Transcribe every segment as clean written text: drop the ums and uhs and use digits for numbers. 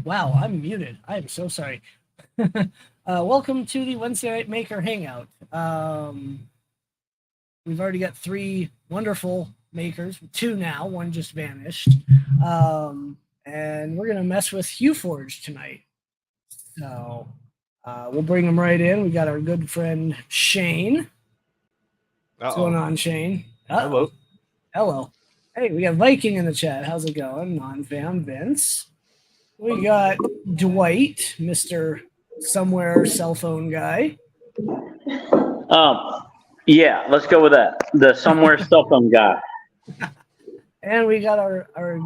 Wow, I'm muted. I am so sorry. Welcome to the Wednesday Night Maker Hangout. We've already got 3 wonderful makers, 2 now, one just vanished. And we're going to mess with HueForge tonight. So we'll bring them right in. We got our good friend Shane. What's going on, Shane? Hello. Hello. Hey, we got Viking in the chat. How's it going? Non-fam Vince. We got Dwight, Mr. Somewhere cell phone guy. Yeah, let's go with that. The somewhere cell phone guy. And we got our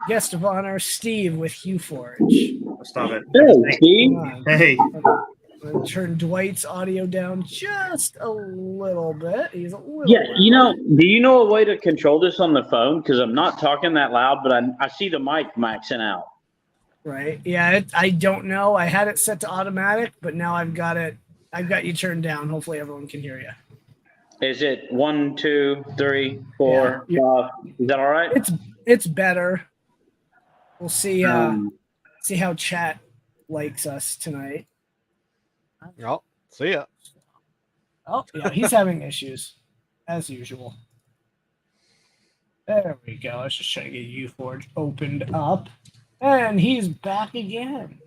guest of honor, Steve, with HueForge. Stop it. Hey, Steve. Hey. I'm going to turn Dwight's audio down just a little bit. He's a little loud. Do you know a way to control this on the phone? Because I'm not talking that loud, but I see the mic maxing out. Right. Yeah, I don't know. I had it set to automatic, but now I've got you turned down. Hopefully everyone can hear you. Is it 1, 2, 3, 4, 5? Is that all right? It's better. We'll see see how chat likes us tonight. Oh, see ya. Oh, yeah, he's having issues, as usual. There we go. Let's just try to get HueForge opened up. And he's back again.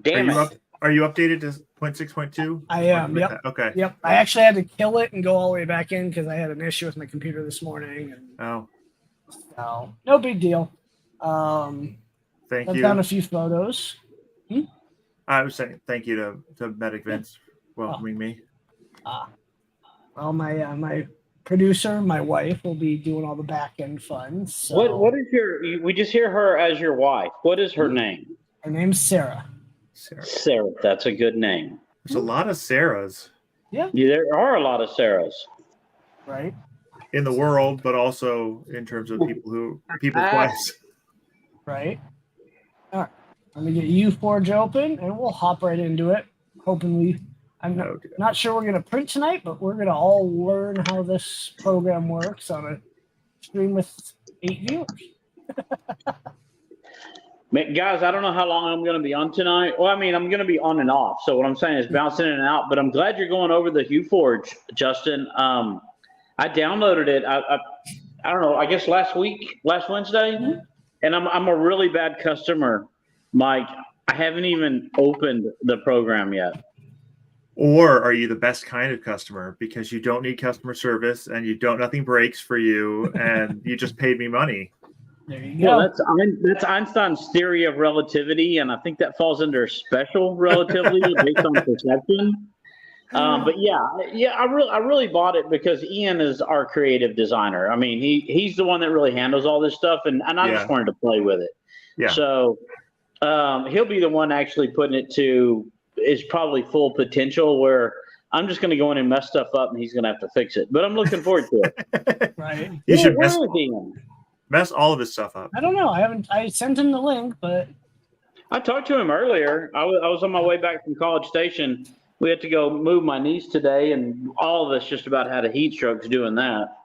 Damn it. Are you updated to 0.6.2? I am, yep. Okay. Yep. I actually had to kill it and go all the way back in because I had an issue with my computer this morning. And so, no big deal. Thank you. I've done a few photos. I was saying thank you to Medic Vince for welcoming me. Well, my producer, my wife, will be doing all the back end fun. So. What is we just hear her as your wife. What is her name? Her name's Sarah. Sarah, that's a good name. There's a lot of Sarahs. Yeah, there are a lot of Sarahs. Right. In the world, but also in terms of people twice. Right. All right. Let me get HueForge open, and we'll hop right into it. I'm not sure we're going to print tonight, but we're going to all learn how this program works on a stream with 8 viewers. Guys, I don't know how long I'm going to be on tonight. Well, I mean, I'm going to be on and off. So what I'm saying is bouncing in and out. But I'm glad you're going over the HueForge, Justin. I downloaded it. I don't know. I guess last Wednesday, and I'm a really bad customer, Mike. I haven't even opened the program yet. Or are you the best kind of customer because you don't need customer service and nothing breaks for you and you just paid me money? There you go. Well, that's Einstein's theory of relativity, and I think that falls under special relativity based on perception. But I really bought it because Ian is our creative designer. I mean, he's the one that really handles all this stuff, and I just wanted to play with it. Yeah. So he'll be the one actually putting it to is probably full potential, where I'm just going to go in and mess stuff up, and he's going to have to fix it. But I'm looking forward to it. Right. You should mess all of his stuff up. I don't know. I sent him the link, but I talked to him earlier. I was on my way back from College Station. We had to go move my niece today, and all of us just about had a heat strokes doing that.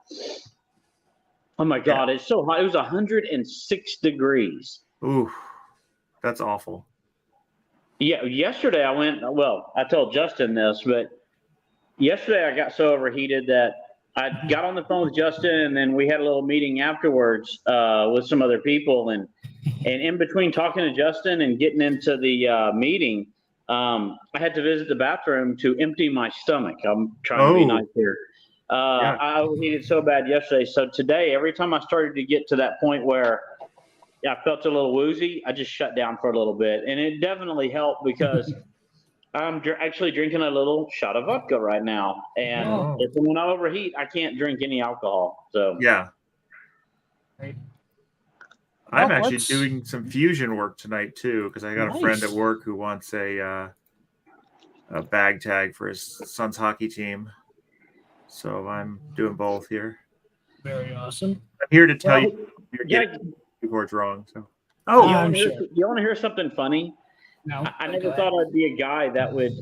Oh my God, it's so hot. It was 106 degrees. Ooh, that's awful. Yeah, yesterday I told Justin this, but yesterday I got so overheated that I got on the phone with Justin, and then we had a little meeting afterwards with some other people. And in between talking to Justin and getting into the meeting, I had to visit the bathroom to empty my stomach. I'm trying to be nice here. I overheated so bad yesterday. So today, every time I started to get to that point where I felt a little woozy, I just shut down for a little bit. And it definitely helped because I'm actually drinking a little shot of vodka right now. And when I overheat, I can't drink any alcohol. So yeah. Right. I'm actually doing some fusion work tonight too, because I got a friend at work who wants a bag tag for his son's hockey team. So I'm doing both here. Very awesome. I'm here to tell you you're getting before it's wrong. So you want to hear something funny? No. I never thought I'd be a guy that would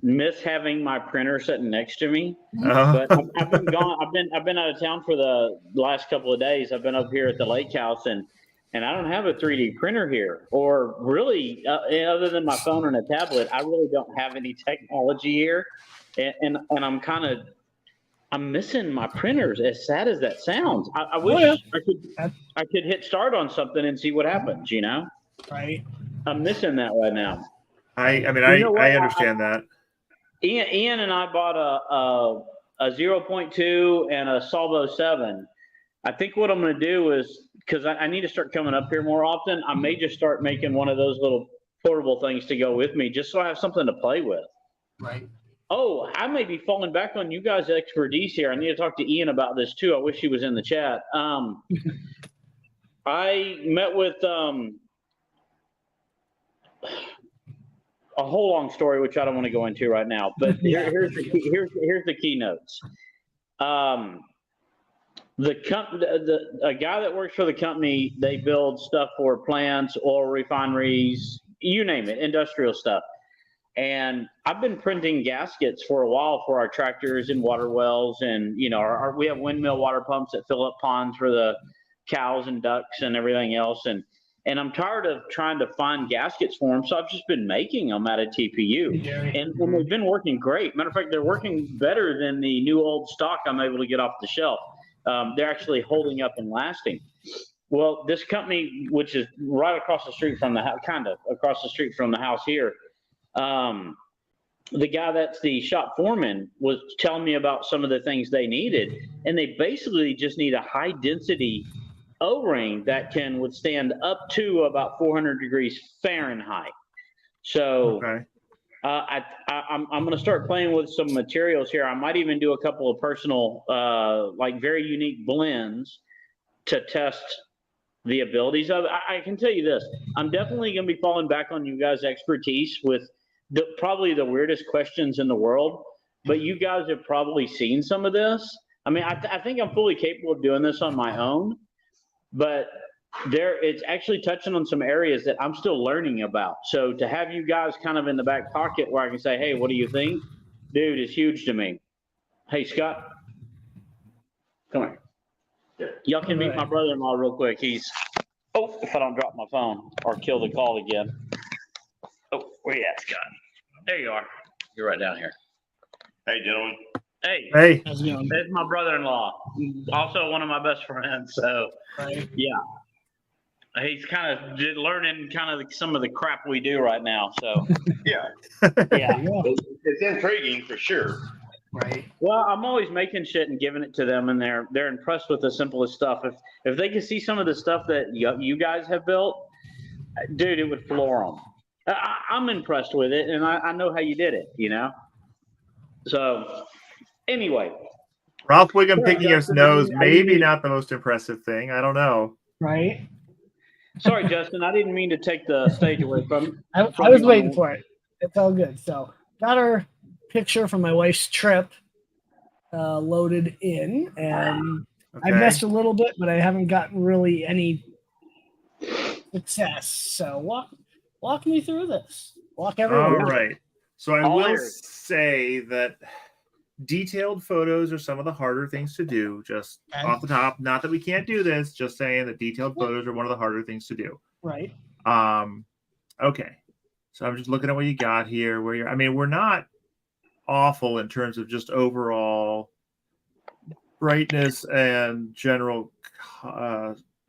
miss having my printer sitting next to me. But I've been gone. I've been out of town for the last couple of days. I've been up here at the lake house, and and I don't have a 3D printer here, or really, other than my phone and a tablet, I really don't have any technology here, and I'm missing my printers. As sad as that sounds, I wish I could hit start on something and see what happens. Right. I'm missing that right now. I understand that. Ian and I bought a 0.2 and a Salvo 7. I think what I'm going to do is, because I need to start coming up here more often, I may just start making one of those little portable things to go with me, just so I have something to play with. Right. Oh, I may be falling back on you guys' expertise here. I need to talk to Ian about this too. I wish he was in the chat. I met with a whole long story, which I don't want to go into right now. But here's the keynotes. A guy that works for the company, they build stuff for plants, oil refineries, you name it, industrial stuff. And I've been printing gaskets for a while for our tractors and water wells, and we have windmill water pumps that fill up ponds for the cows and ducks and everything else. And I'm tired of trying to find gaskets for them, so I've just been making them out of TPU, and they've been working great. Matter of fact, they're working better than the new old stock I'm able to get off the shelf. They're actually holding up and lasting. Well, this company, which is right across the street from the house, kind of across the street from the house here, the guy that's the shop foreman was telling me about some of the things they needed, and they basically just need a high density O-ring that can withstand up to about 400 degrees Fahrenheit. So I'm going to start playing with some materials here. I might even do a couple of personal, like very unique blends to test the abilities of it. I can tell you this, I'm definitely going to be falling back on you guys' expertise with probably the weirdest questions in the world, but you guys have probably seen some of this. I mean, I think I'm fully capable of doing this on my own, but it's actually touching on some areas that I'm still learning about. So to have you guys kind of in the back pocket where I can say, hey, what do you think? Dude, is huge to me. Hey, Scott, come here. Y'all can meet my brother-in-law real quick. If I don't drop my phone or kill the call again. Oh, where you at, Scott? There you are. You're right down here. Hey, gentlemen. Hey. How's it going? That's my brother-in-law. Also one of my best friends. So, yeah. He's kind of learning some of the crap we do right now. So, yeah. It's intriguing for sure. Right. Well, I'm always making shit and giving it to them, and they're impressed with the simplest stuff. If they can see some of the stuff that you guys have built, dude, it would floor them. I'm impressed with it, and I know how you did it, So, anyway. Ralph Wiggum picking his nose, maybe not the most impressive thing. I don't know. Right. Sorry, Justin. I didn't mean to take the stage away from I was waiting for it. It's all good. So, got our picture from my wife's trip loaded in, and I messed a little bit, but I haven't gotten really any success. So, walk me through this. Walk everyone. All right. So I will say that detailed photos are some of the harder things to do, just off the top. Not that we can't do this, just saying that detailed photos are one of the harder things to do. Right. Okay. So I'm just looking at what you got here. We're not awful in terms of just overall brightness and general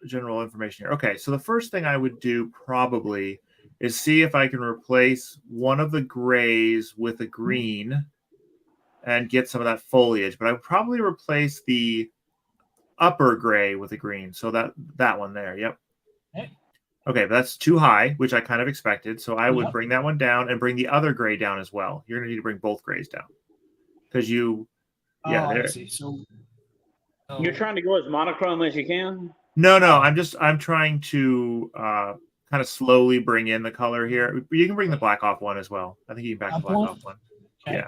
information here. Okay. So the first thing I would do probably is see if I can replace one of the grays with a green and get some of that foliage, but I would probably replace the upper gray with a green. So that one there. Yep. Okay, but that's too high, which I kind of expected. So I would bring that one down and bring the other gray down as well. You're going to need to bring both grays down because I see. So you're trying to go as monochrome as you can? No. I'm trying to kind of slowly bring in the color here. You can bring the black off one as well. I think you can back the black off one. Okay.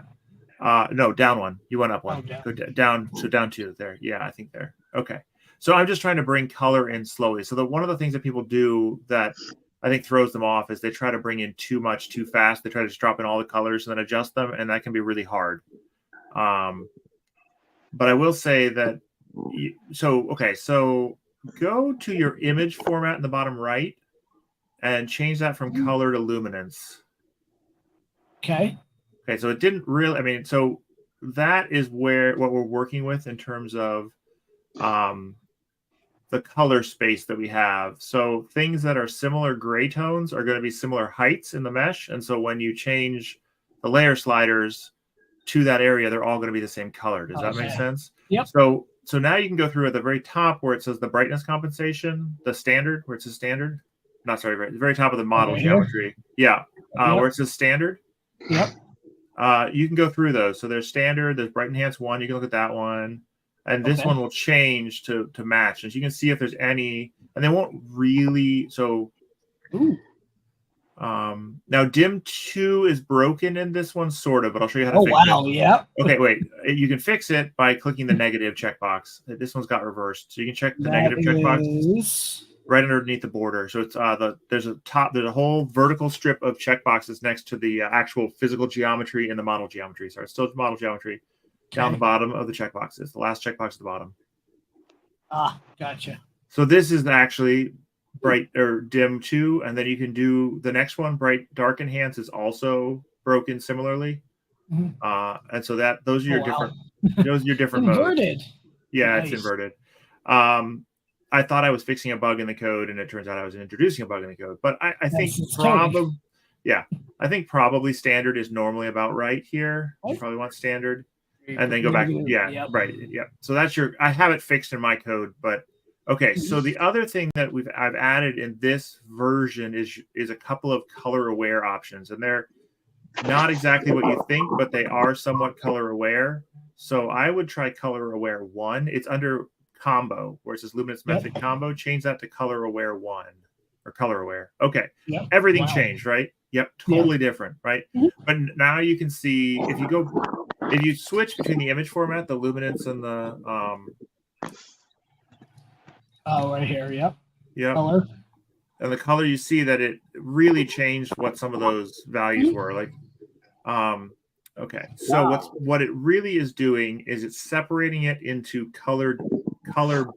Yeah. No, down one. You went up one. Go down. So down two there. Yeah, I think there. Okay. So I'm just trying to bring color in slowly. So one of the things that people do that I think throws them off is they try to bring in too much too fast. They try to just drop in all the colors and then adjust them, and that can be really hard. But I will say that. So go to your image format in the bottom right and change that from color to luminance. Okay. Okay, so it didn't really, I mean, so that is what we're working with in terms of the color space that we have. So things that are similar gray tones are going to be similar heights in the mesh. And so when you change the layer sliders to that area, they're all going to be the same color. Does that make sense? Yep. So now you can go through at the very top where it says the brightness compensation, the standard, where it says standard. Not sorry, right, the very top of the model geometry. Yeah. Where it says standard. Yep. You can go through those. So there's standard, there's bright enhance 1. You can look at that one. And this one will change to match. And you can see if there's any, and they won't really. So now dim 2 is broken in this one, sort of, but I'll show you how to fix it. Oh, wow, yeah. Okay, wait. You can fix it by clicking the negative checkbox. This one's got reversed. So you can check the negative checkbox right underneath the border. So it's there's a whole vertical strip of checkboxes next to the actual physical geometry and the model geometry. Sorry, it's still model geometry. Down the bottom of the checkboxes, the last checkbox at the bottom. Ah, gotcha. So this is actually bright or dim 2, and then you can do the next one. Bright dark enhance is also broken similarly, and so those are your different. Those are your different inverted. modes. Yeah, Nice. It's inverted. I thought I was fixing a bug in the code, and it turns out I was introducing a bug in the code. But I think probably, I think probably standard is normally about right here. You probably want standard. And then go back. Yeah, right. Yeah. So that's I have it fixed in my code, but okay. So the other thing that I've added in this version is a couple of color aware options, and they're not exactly what you think, but they are somewhat color aware. So I would try color aware 1. It's under combo where it says luminance method combo. Change that to color aware 1 or color aware. Okay. Everything changed, right? Yep. Totally different, right? But now you can see if you switch between the image format, the luminance, and the right here, yep. Color. And the color, you see that it really changed what some of those values were. Like, okay. So what it really is doing is it's separating it into color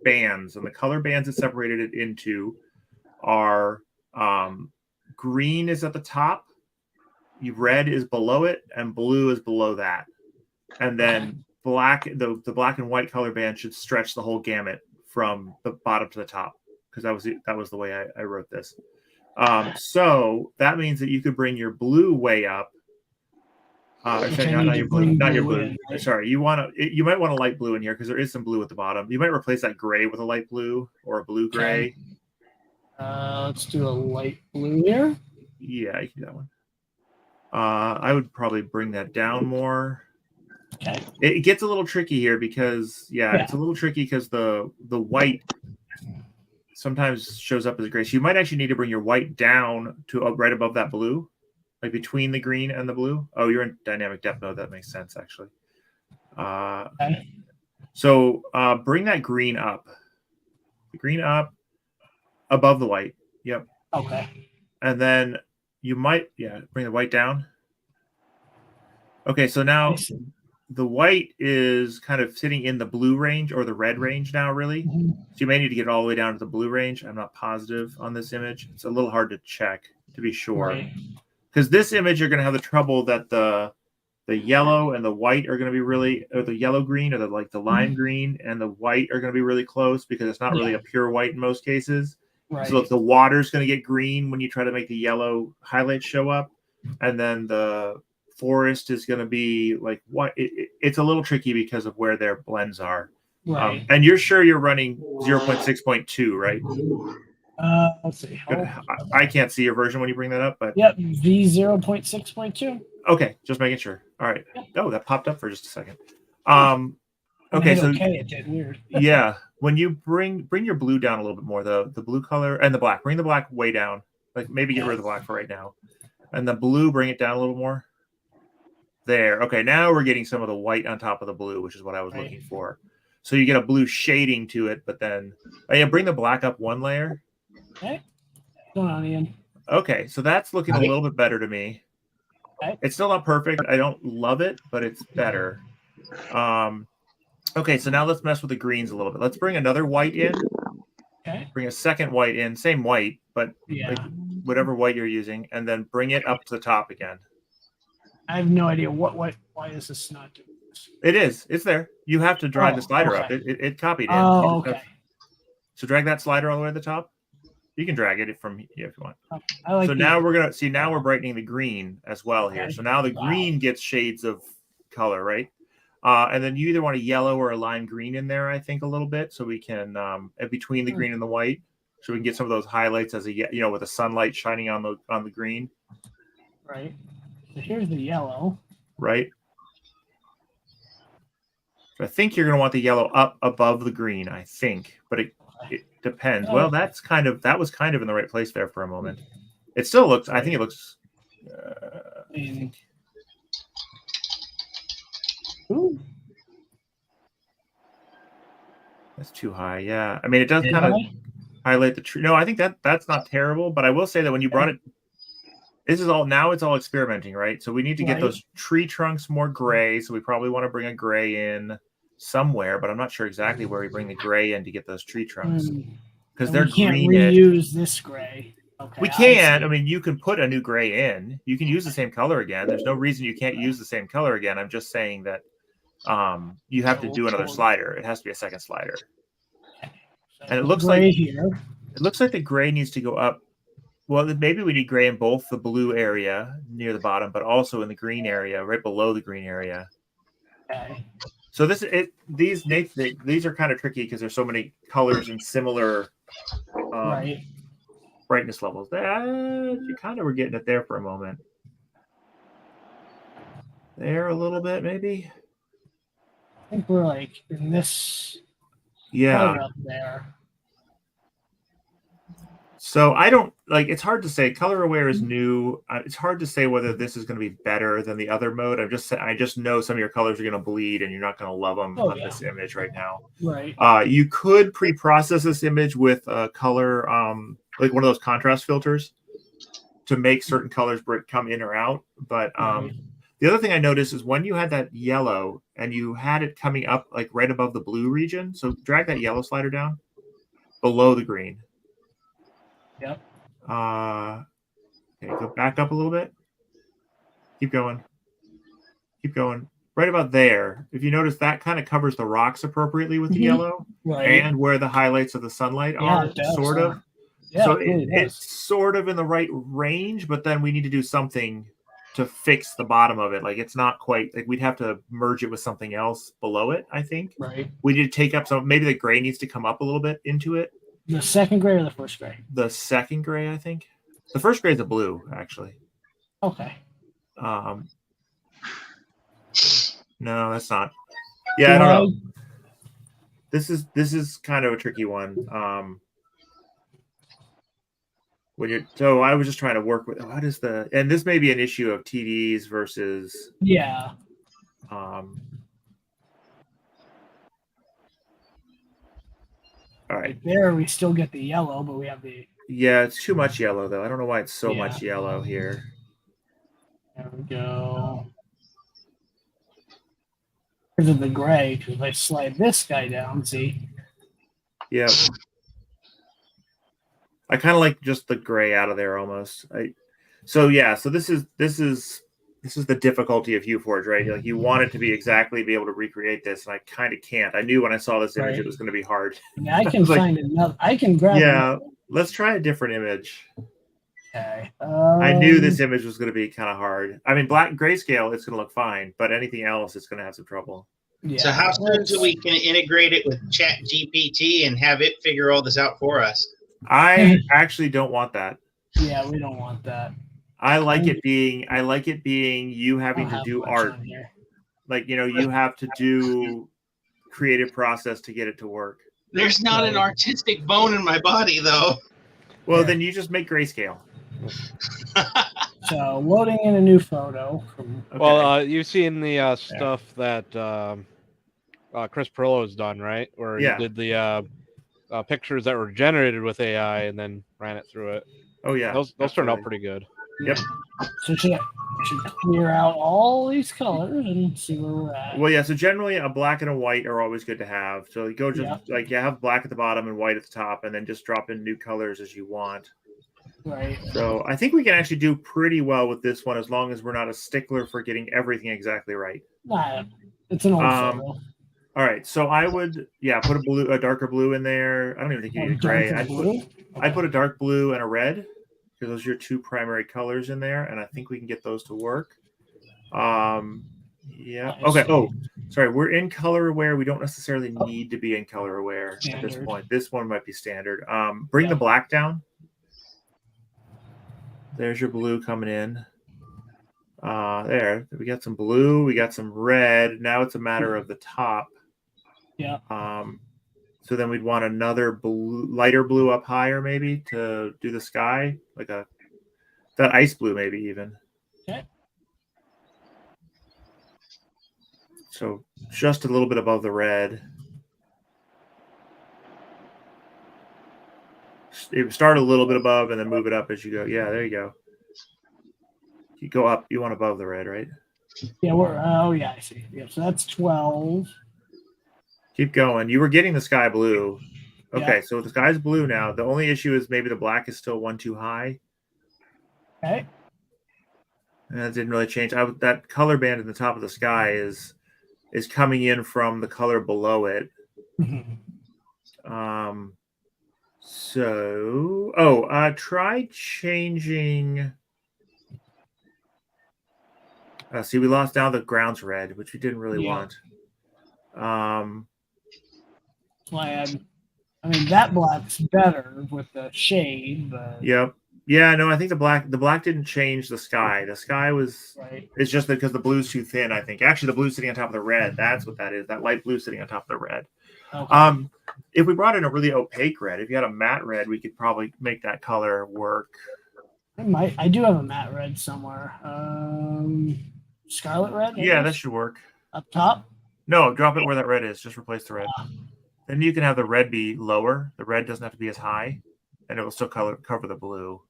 bands, and the color bands it separated it into are green is at the top, red is below it, and blue is below that. And then black, the black and white color band should stretch the whole gamut from the bottom to the top, because that was the way I wrote this. So that means that you could bring your blue way up. Not your blue. In, right? Sorry, you might want a light blue in here because there is some blue at the bottom. You might replace that gray with a light blue or a blue gray. Let's do a light blue here. Yeah, you can do that one. I would probably bring that down more. Okay. It gets a little tricky here because it's a little tricky because the white sometimes shows up as gray. So you might actually need to bring your white down to right above that blue, like between the green and the blue. Oh, you're in dynamic depth mode. That makes sense actually. So bring that green up. The green up above the white. Yep. Okay. And then you might bring the white down. Okay, so now the white is kind of sitting in the blue range or the red range now, really. So you may need to get all the way down to the blue range. I'm not positive on this image. It's a little hard to check to be sure. Because this image, you're going to have the trouble that the yellow and the white are going to be really, or the yellow green or the lime green and the white are going to be really close because it's not really a pure white in most cases. Right. So if the water's going to get green when you try to make the yellow highlights show up, and then the forest is going to be like what it's a little tricky because of where their blends are. Right. And you're sure you're running 0.6.2, right? Let's see. I can't see your version when you bring that up, but V0.6.2. Okay, just making sure. All right. Oh, that popped up for just a second. Okay, so it did weird. Yeah, when you bring your blue down a little bit more, the blue color and the black, bring the black way down. Like maybe get rid of the black for right now, and the blue, bring it down a little more. There. Okay, now we're getting some of the white on top of the blue, which is what I was looking for. So you get a blue shading to it, but then bring the black up one layer. Okay. What's going on, Ian? Okay, so that's looking a little bit better to me. Okay. It's still not perfect. I don't love it, but it's better. Okay, so now let's mess with the greens a little bit. Let's bring another white in. Bring a second white in, same white, but Yeah. like whatever white you're using, and then bring it up to the top again. I have no idea why is this not doing this? It is. It's there. You have to drag the slider up. It copied in. Oh, okay. So drag that slider all the way to the top. You can drag it from here if you want. I like so now we're gonna see. Now we're brightening the green as well here. So now the green gets shades of color, right? And then you either want a yellow or a lime green in there, I think, a little bit, so we can between the green and the white, so we can get some of those highlights as with the sunlight shining on the green. Right. So here's the yellow. Right. So I think you're going to want the yellow up above the green, I think, but it depends. Well, that was kind of in the right place there for a moment. It still looks. I think it looks. Ooh. That's too high. Yeah, I mean, it does kind of highlight the tree. No, I think that's not terrible, but I will say that when you brought it, it's all experimenting, right? So we need to get those tree trunks more gray. So we probably want to bring a gray in somewhere, but I'm not sure exactly where we bring the gray in to get those tree trunks because they're can't green. Reuse this gray. Okay, we can. I mean, you can put a new gray in. You can use the same color again. There's no reason you can't use the same color again. I'm just saying that you have to do another slider. It has to be a second slider. Okay. So and it looks like the gray needs to go up. Well, maybe we need gray in both the blue area near the bottom, but also in the green area, right below the green area. Okay. So these are kind of tricky because there's so many colors and similar brightness levels. You kind of were getting it there for a moment. There a little bit, maybe. I think we're like in this. Yeah. Up there. So I don't it's hard to say. Color Aware is new. It's hard to say whether this is going to be better than the other mode. I just know some of your colors are going to bleed and you're not going to love them on this image right now. Right. You could pre-process this image with a color, like one of those contrast filters to make certain colors come in or out. But the other thing I noticed is when you had that yellow and you had it coming up like right above the blue region. So drag that yellow slider down below the green. Yep. Okay, go back up a little bit. Keep going. Keep going. Right about there. If you notice, that kind of covers the rocks appropriately with the yellow and where the highlights of the sunlight are, sort of. Yeah, so it's sort of in the right range, but then we need to do something to fix the bottom of it. Like it's not quite like we'd have to merge it with something else below it, I think. Right. We need to take up maybe the gray needs to come up a little bit into it. The second gray or the first gray? The second gray, I think. The first gray is a blue, actually. Okay. No, that's not. Yeah, I don't know. This is kind of a tricky one. So I was just trying to work with and this may be an issue of TDs versus all right. There we still get the yellow, but we have the it's too much yellow though. I don't know why it's so much yellow here. There we go. Because of the gray, because if I slide this guy down, see? Yeah. I kind of like just the gray out of there almost. So this is the difficulty of HueForge, right? Like you want it to be able to recreate this, and I kind of can't. I knew when I saw this image it was going to be hard. Yeah, I can find another. I can grab. Yeah, let's try a different image. Okay. I knew this image was going to be kind of hard. I mean, black and grayscale, it's going to look fine, but anything else, it's going to have some trouble. Yeah. So how soon do we can integrate it with ChatGPT and have it figure all this out for us? I actually don't want that. Yeah, we don't want that. I like it being you having to do art. Like, you have to do creative process to get it to work. There's not an artistic bone in my body though. Well, then you just make grayscale. So loading in a new photo. Well, you've seen the stuff that Chris Perillo has done, right? Where he did the pictures that were generated with AI and then ran it through it. Oh yeah, those turned out pretty good. Yep. So should clear out all these colors and see where we're at. Well, yeah. So generally, a black and a white are always good to have. So you go just have black at the bottom and white at the top, and then just drop in new colors as you want. Right. So I think we can actually do pretty well with this one as long as we're not a stickler for getting everything exactly right. Nah, it's an old photo. All right, so I would, put a darker blue in there. I don't even think you need a gray. I'd put a dark blue and a red because those are your two primary colors in there, and I think we can get those to work. Yeah. Okay. Oh, sorry. We're in color aware. We don't necessarily need to be in color aware at this point. This one might be standard. Bring the black down. There's your blue coming in. There. We got some blue. We got some red. Now it's a matter of the top. Yeah. So then we'd want another blue, lighter blue up higher, maybe to do the sky, like that ice blue, maybe even. Okay. So just a little bit above the red. You start a little bit above and then move it up as you go. Yeah, there you go. You go up. You want above the red, right? Yeah. I see. Yeah. So that's 12. Keep going. You were getting the sky blue. Okay, so the sky's blue now. The only issue is maybe the black is still one too high. Okay. And that didn't really change. That color band in the top of the sky is coming in from the color below it. Try changing. See, we lost now the ground's red, which we didn't really want. I mean, that black's better with the shade, but yep. Yeah, no, I think the black didn't change the sky. The sky was it's just because the blue's too thin, I think. Actually, the blue's sitting on top of the red. That's what that is. That light blue sitting on top of the red. Okay. If we brought in a really opaque red, if you had a matte red, we could probably make that color work. I do have a matte red somewhere. Scarlet red? Yeah, that should work. Up top? No, drop it where that red is. Just replace the red. Then you can have the red be lower. The red doesn't have to be as high, and it will still cover the blue.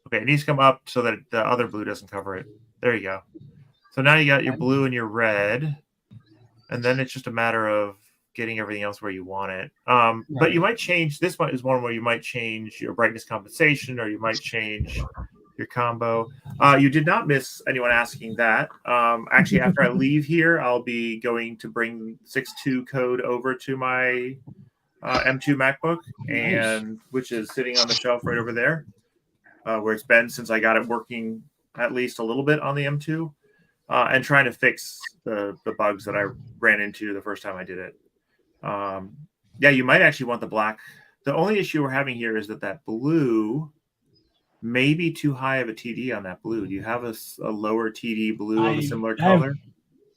Okay, it needs to come up so that the other blue doesn't cover it. There you go. So now you got your blue and your red, and then it's just a matter of getting everything else where you want it. But you might change. This one is one where you might change your brightness compensation, or you might change your combo. You did not miss anyone asking that. Actually, after I leave here, I'll be going to bring 6.2 code over to my M2 MacBook, and which is sitting on the shelf right over there, where it's been since I got it working at least a little bit on the M2, and trying to fix the bugs that I ran into the first time I did it. You might actually want the black. The only issue we're having here is that blue may be too high of a TD on that blue. Do you have a lower TD blue of a similar color?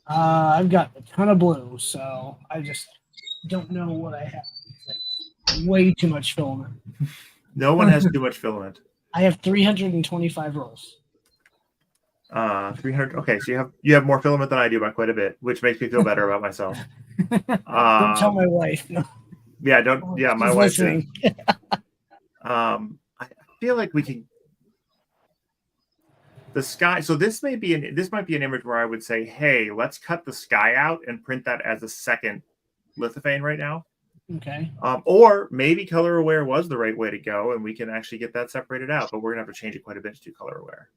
I've got a ton of blue, so I just don't know what I have. It's like way too much filament. No one has too much filament. I have 325 rolls. 300. Okay, so you have more filament than I do by quite a bit, which makes me feel better about myself. Don't tell my wife. No. Yeah, don't. Yeah, my wife's listening. I feel like we can. The sky. So this might be an image where I would say, hey, let's cut the sky out and print that as a second lithophane right now. Okay. Or maybe color aware was the right way to go, and we can actually get that separated out. But we're gonna have to change it quite a bit to do color aware.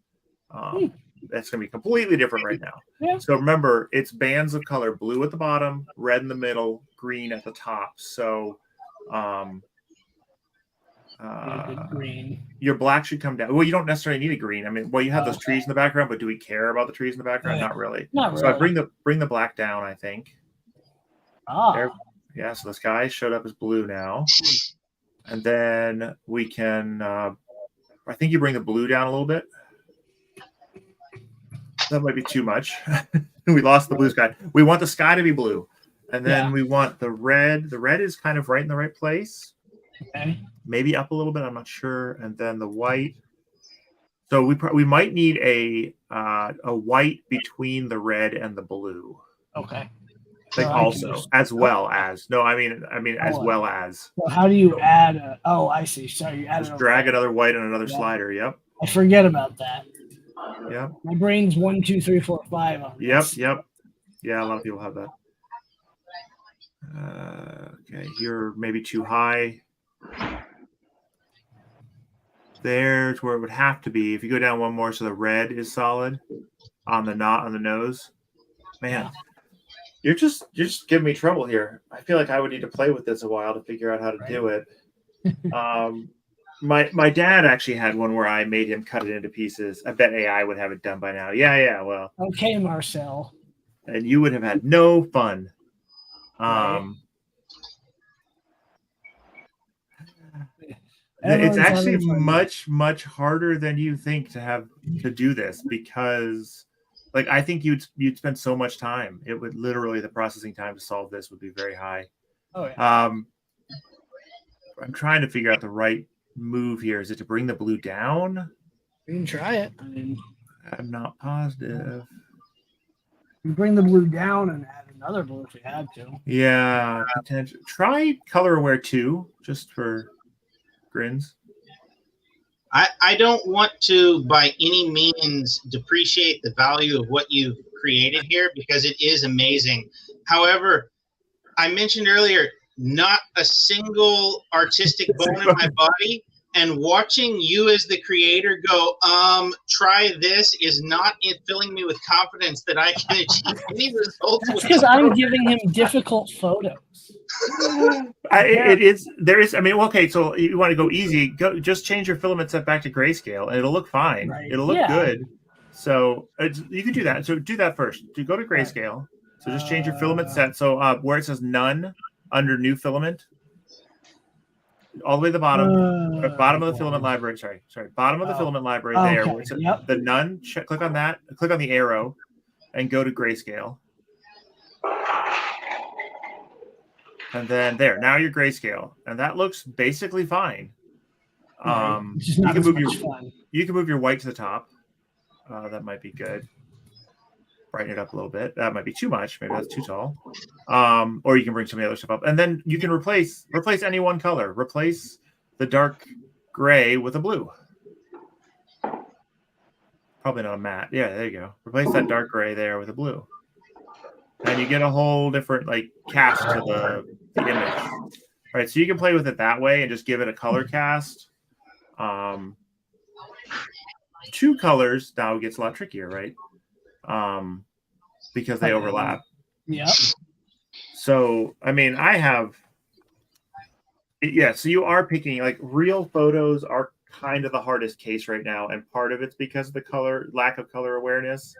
That's gonna be completely different right now. Yeah. So remember, it's bands of color: blue at the bottom, red in the middle, green at the top. So. Green. Your black should come down. Well, you don't necessarily need a green. I mean, you have those trees in the background, but do we care about the trees in the background? Not really. So I bring the black down, I think. There. Yeah, so the sky showed up as blue now. And then we can I think you bring the blue down a little bit. That might be too much. We lost the blue sky. We want the sky to be blue. And then we want the red. The red is kind of right in the right place. Okay. Maybe up a little bit. I'm not sure. And then the white. So we might need a white between the red and the blue. Okay. Like also as well as as well as. Well, how do you add? I see. Sorry, you add. Just drag another white on another slider. Yep. I forget about that. Yep. My brain's 1, 2, 3, 4, 5 on this. Yep. Yeah, a lot of people have that. Okay, you're maybe too high. There's where it would have to be. If you go down one more, so the red is solid on the nose. Man, you're just giving me trouble here. I feel like I would need to play with this a while to figure out how to do it. My dad actually had one where I made him cut it into pieces. I bet AI would have it done by now. Yeah. Well, okay, Marcel. And you would have had no fun. It's actually much harder than you think to do this, because like I think you'd spend so much time. It would literally, the processing time to solve this would be very high. Oh yeah. I'm trying to figure out the right move here. Is it to bring the blue down? We can try it. I mean, I'm not positive. We bring the blue down and add another blue if we had to. Yeah, potential. Try color aware 2, just for grins. I don't want to by any means depreciate the value of what you've created here, because it is amazing. However, I mentioned earlier, not a single artistic bone in my body, and watching you as the creator go, try this, is not filling me with confidence that I can achieve any results. That's because I'm giving him difficult photos. It is. There is. I mean, okay. So you want to go easy? Just change your filament set back to grayscale, and it'll look fine. Right. It'll look good. So you can do that. So do that first. Go to grayscale. So just change your filament set. So where it says none under new filament, all the way to the bottom, bottom of the filament library. Sorry, bottom of the filament library there. Where it says the none. Click on that. Click on the arrow, and go to grayscale. And then there, now you're grayscale, and that looks basically fine. You can move your white to the top. That might be good. Brighten it up a little bit. That might be too much. Maybe that's too tall. Or you can bring some of the other stuff up, and then you can replace any one color. Replace the dark gray with a blue. Probably not a matte. Yeah, there you go. Replace that dark gray there with a blue. And you get a whole different cast to the image. All right, so you can play with it that way and just give it a color cast. 2 colors now gets a lot trickier, right? Because they overlap. Yep. So I mean, so you are picking, real photos are kind of the hardest case right now, and part of it's because of the lack of color awareness.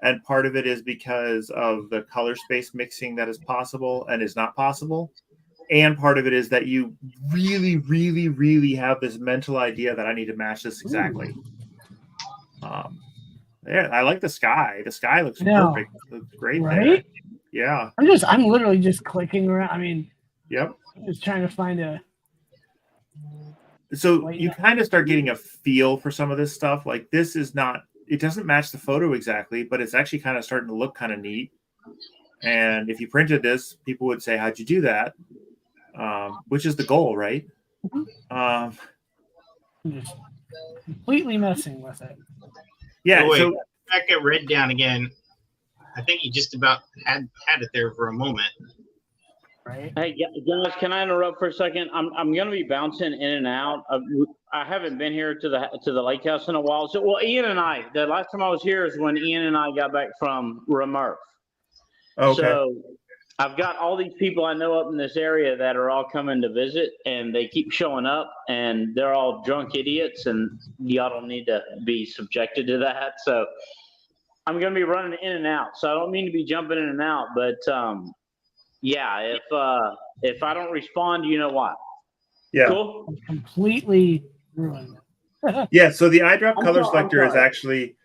And part of it is because of the color space mixing that is possible and is not possible. And part of it is that you really, really, really have this mental idea that I need to match this exactly. I like the sky. The sky looks perfect. It looks great, right? There. Yeah. I'm literally just clicking around. I mean, yep. I'm just trying to find a. So you kind of start getting a feel for some of this stuff. Like this is not. It doesn't match the photo exactly, but it's actually kind of starting to look kind of neat. And if you printed this, people would say, "How'd you do that?" Which is the goal, right? I'm just completely messing with it. Yeah. Oh, wait, so back at red down again. I think you just about had it there for a moment. Right. Hey guys, can I interrupt for a second? I'm going to be bouncing in and out. I haven't been here to the lake house in a while. So, Ian and I, the last time I was here is when Ian and I got back from Remerf. Okay. So I've got all these people I know up in this area that are all coming to visit, and they keep showing up, and they're all drunk idiots, and y'all don't need to be subjected to that. So I'm going to be running in and out. So I don't mean to be jumping in and out, but yeah, if I don't respond, you know why. Yeah. Cool. I'm completely ruined. Yeah. So the eyedrop color selector is actually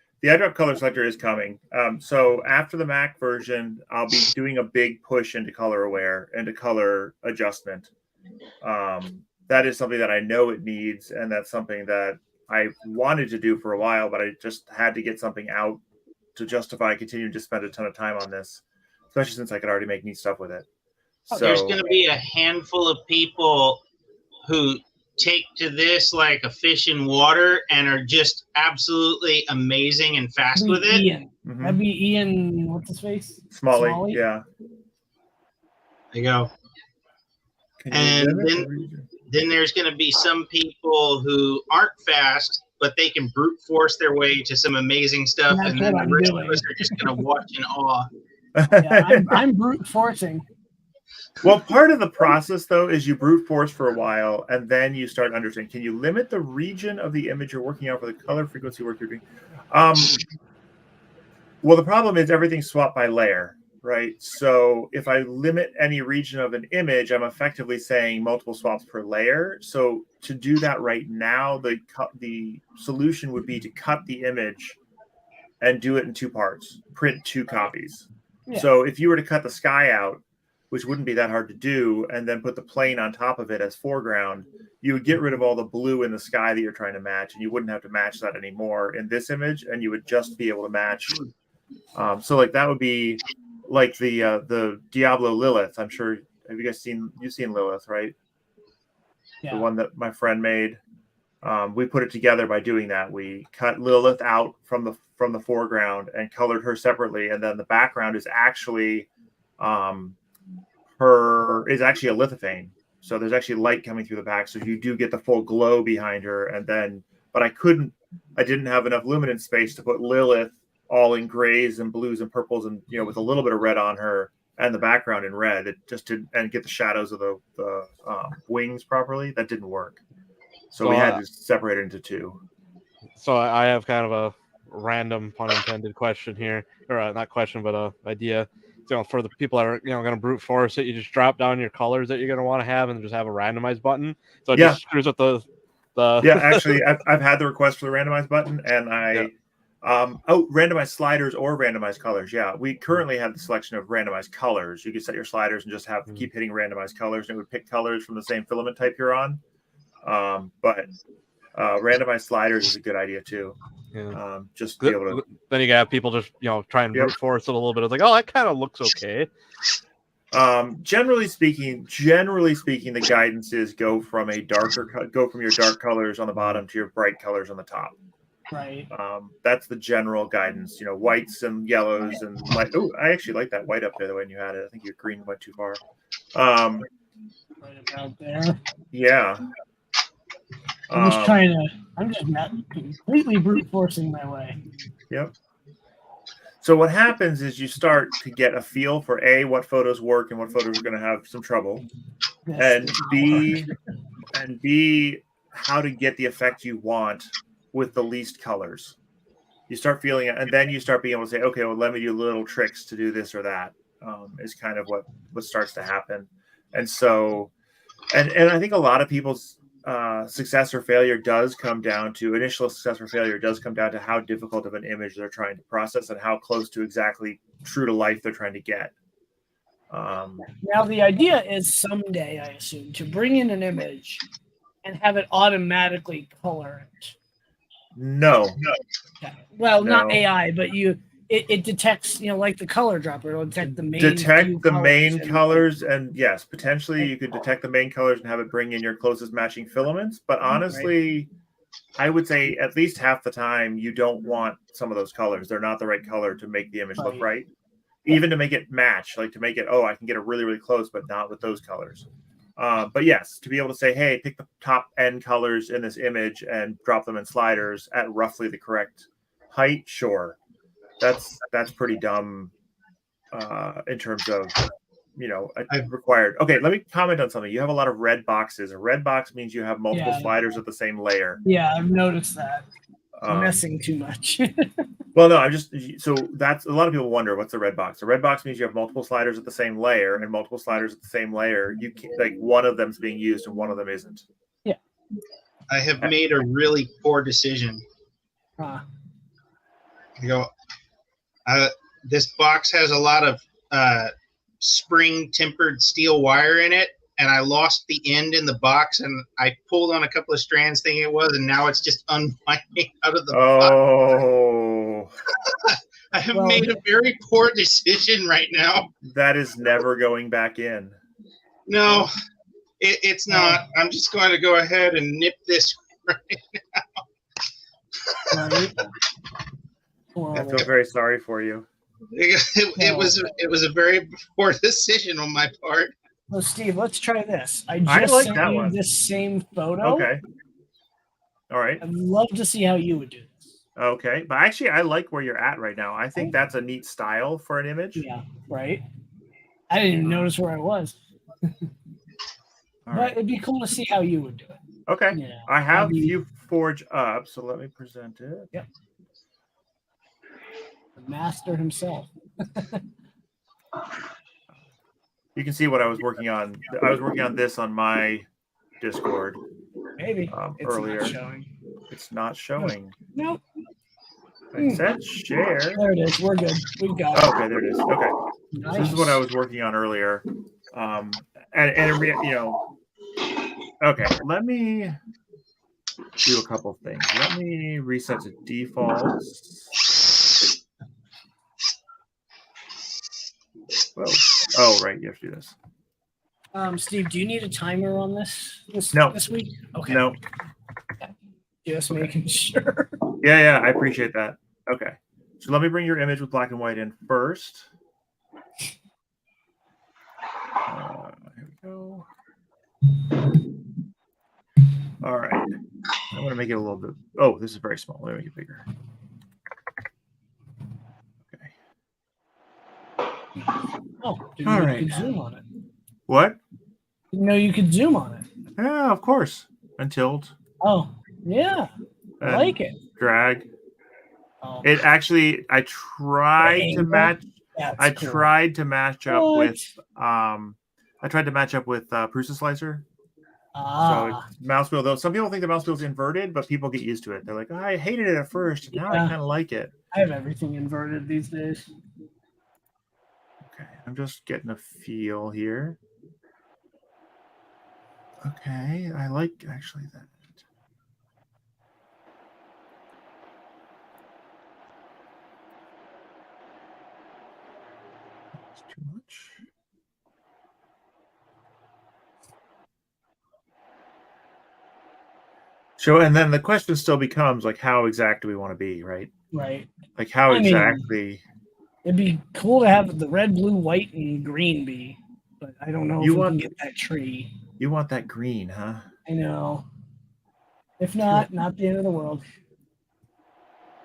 coming. So after the Mac version, I'll be doing a big push into color aware and to color adjustment. That is something that I know it needs, and that's something that I wanted to do for a while, but I just had to get something out to justify continuing to spend a ton of time on this, especially since I could already make neat stuff with it. So there's going to be a handful of people who take to this like a fish in water and are just absolutely amazing and fast with it. Ian. That'd be Ian. What's his face? Smalley. Yeah. There you go. And then there's going to be some people who aren't fast, but they can brute force their way to some amazing stuff, and then the rest of us are just going to watch in awe. Yeah, I'm brute forcing. Well, part of the process, though, is you brute force for a while, and then you start understanding. Can you limit the region of the image you're working on for the color frequency work you're doing? Well, the problem is everything's swapped by layer, right? So if I limit any region of an image, I'm effectively saying multiple swaps per layer. So to do that right now, the solution would be to cut the image and do it in 2 parts, print 2 copies. Yeah. So if you were to cut the sky out, which wouldn't be that hard to do, and then put the plane on top of it as foreground, you would get rid of all the blue in the sky that you're trying to match, and you wouldn't have to match that anymore in this image, and you would just be able to match. So like that would be like the Diablo Lilith. I'm sure, have you guys seen Lilith, right? Yeah. The one that my friend made. We put it together by doing that. We cut Lilith out from the foreground and colored her separately, and then the background is actually actually a lithophane. So there's actually light coming through the back, so you do get the full glow behind her. And then, but I didn't have enough luminance space to put Lilith all in grays and blues and purples, and with a little bit of red on her and the background in red. It just didn't, and get the shadows of the wings properly. That didn't work. So we had to separate it into 2. So I have kind of a random, pun intended, question here, or not question, but idea. For the people that are going to brute force it, you just drop down your colors that you're going to want to have, and just have a randomized button. So it just screws with the. Yeah, actually, I've had the request for the randomized button, and randomized sliders or randomized colors. Yeah, we currently have the selection of randomized colors. You can set your sliders and just keep hitting randomized colors, and it would pick colors from the same filament type you're on. But randomized sliders is a good idea too. Yeah. Just to be able to. Then you have people just try and brute force it a little bit. It's like, oh, that kind of looks okay. Generally speaking, the guidance is go from your dark colors on the bottom to your bright colors on the top. Right. That's the general guidance. Whites and yellows and light. Oh, I actually like that white up there the way you had it. I think your green went too far. Right about there. Yeah. I'm just not completely brute forcing my way. Yep. So what happens is you start to get a feel for A, what photos work and what photos are going to have some trouble, and B, how to get the effect you want with the least colors. You start feeling it, and then you start being able to say, okay, well, let me do little tricks to do this or that. Is kind of what starts to happen. And so, and I think a lot of people's success or failure does come down to how difficult of an image they're trying to process and how close to exactly true to life they're trying to get. Now, the idea is someday, I assume, to bring in an image and have it automatically color it. No. Okay. Well, not AI, but it detects, like the color dropper. It'll detect the main colors, and yes, potentially you could detect the main colors and have it bring in your closest matching filaments. But honestly, I would say at least half the time you don't want some of those colors. They're not the right color to make the image look right. Even to make it match, like to make it, I can get it really, really close, but not with those colors. But yes, to be able to say, hey, pick the top end colors in this image and drop them in sliders at roughly the correct height, sure. That's pretty dumb in terms of, required. Okay, let me comment on something. You have a lot of red boxes. A red box means you have multiple sliders at the same layer. Yeah, I've noticed that. I'm messing too much. Well, no, that's a lot of people wonder what's a red box. A red box means you have multiple sliders at the same layer, and multiple sliders at the same layer. You can't, like, one of them's being used and one of them isn't. Yeah. I have made a really poor decision. This box has a lot of spring tempered steel wire in it, and I lost the end in the box, and I pulled on a couple of strands thinking it was, and now it's just unwinding out of the box. I have made a very poor decision right now. That is never going back in. No, It's not. I'm just going to go ahead and nip this right now. Right? I feel very sorry for you. It was a very poor decision on my part. So, Steve, let's try this. I I just like sent that you one. this same photo. Okay. All right. I'd love to see how you would do this. Okay. But actually, I like where you're at right now. I think that's a neat style for an image. Yeah, right? I didn't even notice where I was. But it'd be cool to see how you would do it. Okay. Yeah. I have ViewForge up, so let me present it. Yep. The master himself. You can see what I was working on. I was working on this on my Discord. Maybe. It's earlier. not showing. It's not showing. Nope. I said share. There it is. We're good. We've got it. Okay, there it is. Okay. Nice. So this is what I was working on earlier. Okay, let me do a couple things. Let me reset to defaults. Whoa. Oh, right. You have to do this. Steve, do you need a timer on this No. this week? Okay. No. Just making sure. Yeah, I appreciate that. Okay. So let me bring your image with black and white in first. Here we go. All right. I'm going to make it a little bit. Oh, this is very small. Let me make it bigger. Okay. Oh, didn't All know right. you could zoom on it. What? Didn't know you could zoom on it. Yeah, of course. And tilt. Oh, yeah. I And like it. Drag. Oh, It actually, I tried to match. that's I cool. tried to match up What? with. I tried to match up with Prusa Slicer. So Ah, it's mouse wheel, though some people think the mouse wheel is inverted, but people get used to it. They're like, oh, I hated it at first, and now I Yeah. kind of like it. I have everything inverted these days. Okay, I'm just getting a feel here. Okay, I like actually that. That's too much. So, and then the question still becomes like, how exact do we want to be, right? Right. Like, how I mean, exactly? It'd be cool to have the red, blue, white, and green be, but I don't know if we can get that tree. You want that green, huh? I know. If not, not the end of the world.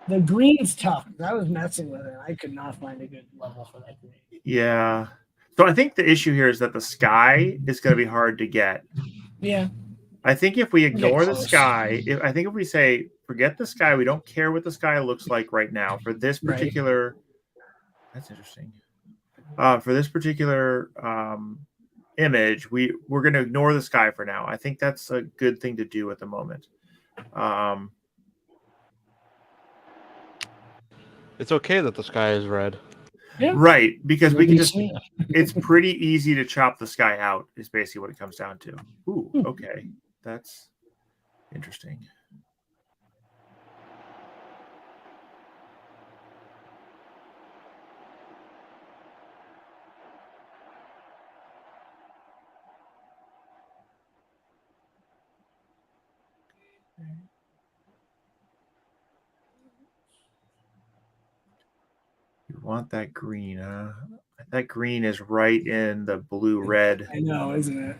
The green's tough. I was messing with it. I could not find a good level for that green. Yeah. So I think the issue here is that the sky is going to be hard to get. Yeah. I think if we ignore the close. sky, I think if we say, forget the sky, we don't care what the sky looks like right now for this particular, that's interesting. For this particular image, we're going to ignore the sky for now. I think that's a good thing to do at the moment. It's okay that the sky is red. Yeah. Right, because we can just, see it. it's pretty easy to chop the sky out is basically what it comes down to. Ooh, okay. That's interesting. You want that green, huh? That green is right in the blue red. I know, isn't it?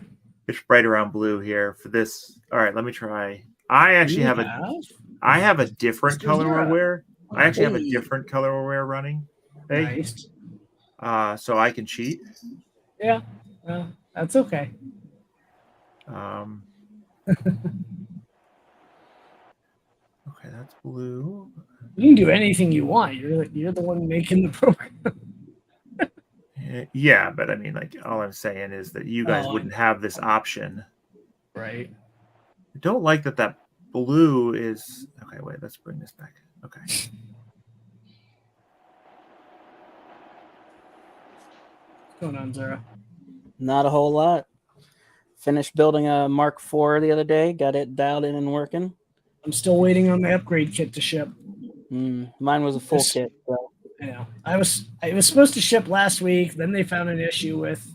It's right around blue here for this. All right, let me try. I actually have a different color aware. I actually have a different color aware running. Hey. Nice. So I can cheat. Yeah. Well, that's okay. Okay, that's blue. You can do anything you want. You're the one making the program. Yeah, but I mean, like, all I'm saying is that you guys wouldn't have this option. Right. I don't like that blue is... Okay, wait, let's bring this back. Okay. What's going on, Zara? Not a whole lot. Finished building a Mark IV the other day. Got it dialed in and working. I'm still waiting on the upgrade kit to ship. Mine was a full kit. So. Yeah, it was supposed to ship last week. Then they found an issue with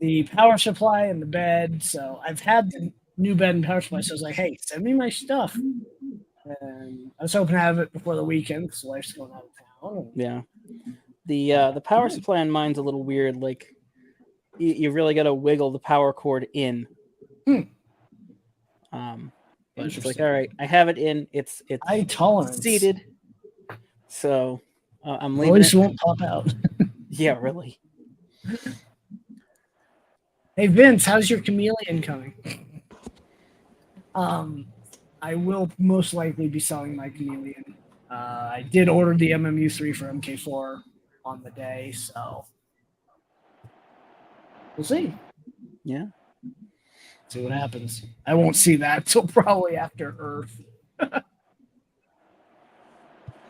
the power supply and the bed. So I've had the new bed and power supply. So I was like, hey, send me my stuff. And I was hoping to have it before the weekend because wife's going out of town. Yeah. The power supply on mine's a little weird. Like you really got to wiggle the power cord in. But it's like, all right, I have it in. It's high tolerance seated. So I'm leaving. At least it won't pop out. Yeah, really. Hey Vince, how's your chameleon coming? I will most likely be selling my chameleon. I did order the MMU3 for MK4 on the day, so we'll see. Yeah. See what happens. I won't see that till probably after Earth.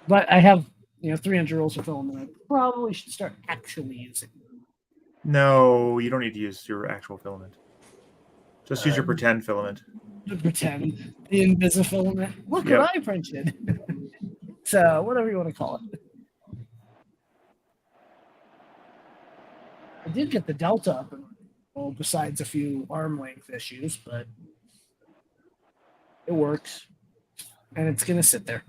But I have 300 rolls of filament. I probably should start actually using. No, you don't need to use your actual filament. Just use your pretend filament. The pretend, the invisifilament. Look what I printed. So whatever you want to call it. I did get the delta up and well, besides a few arm length issues, but it works. And it's gonna sit there.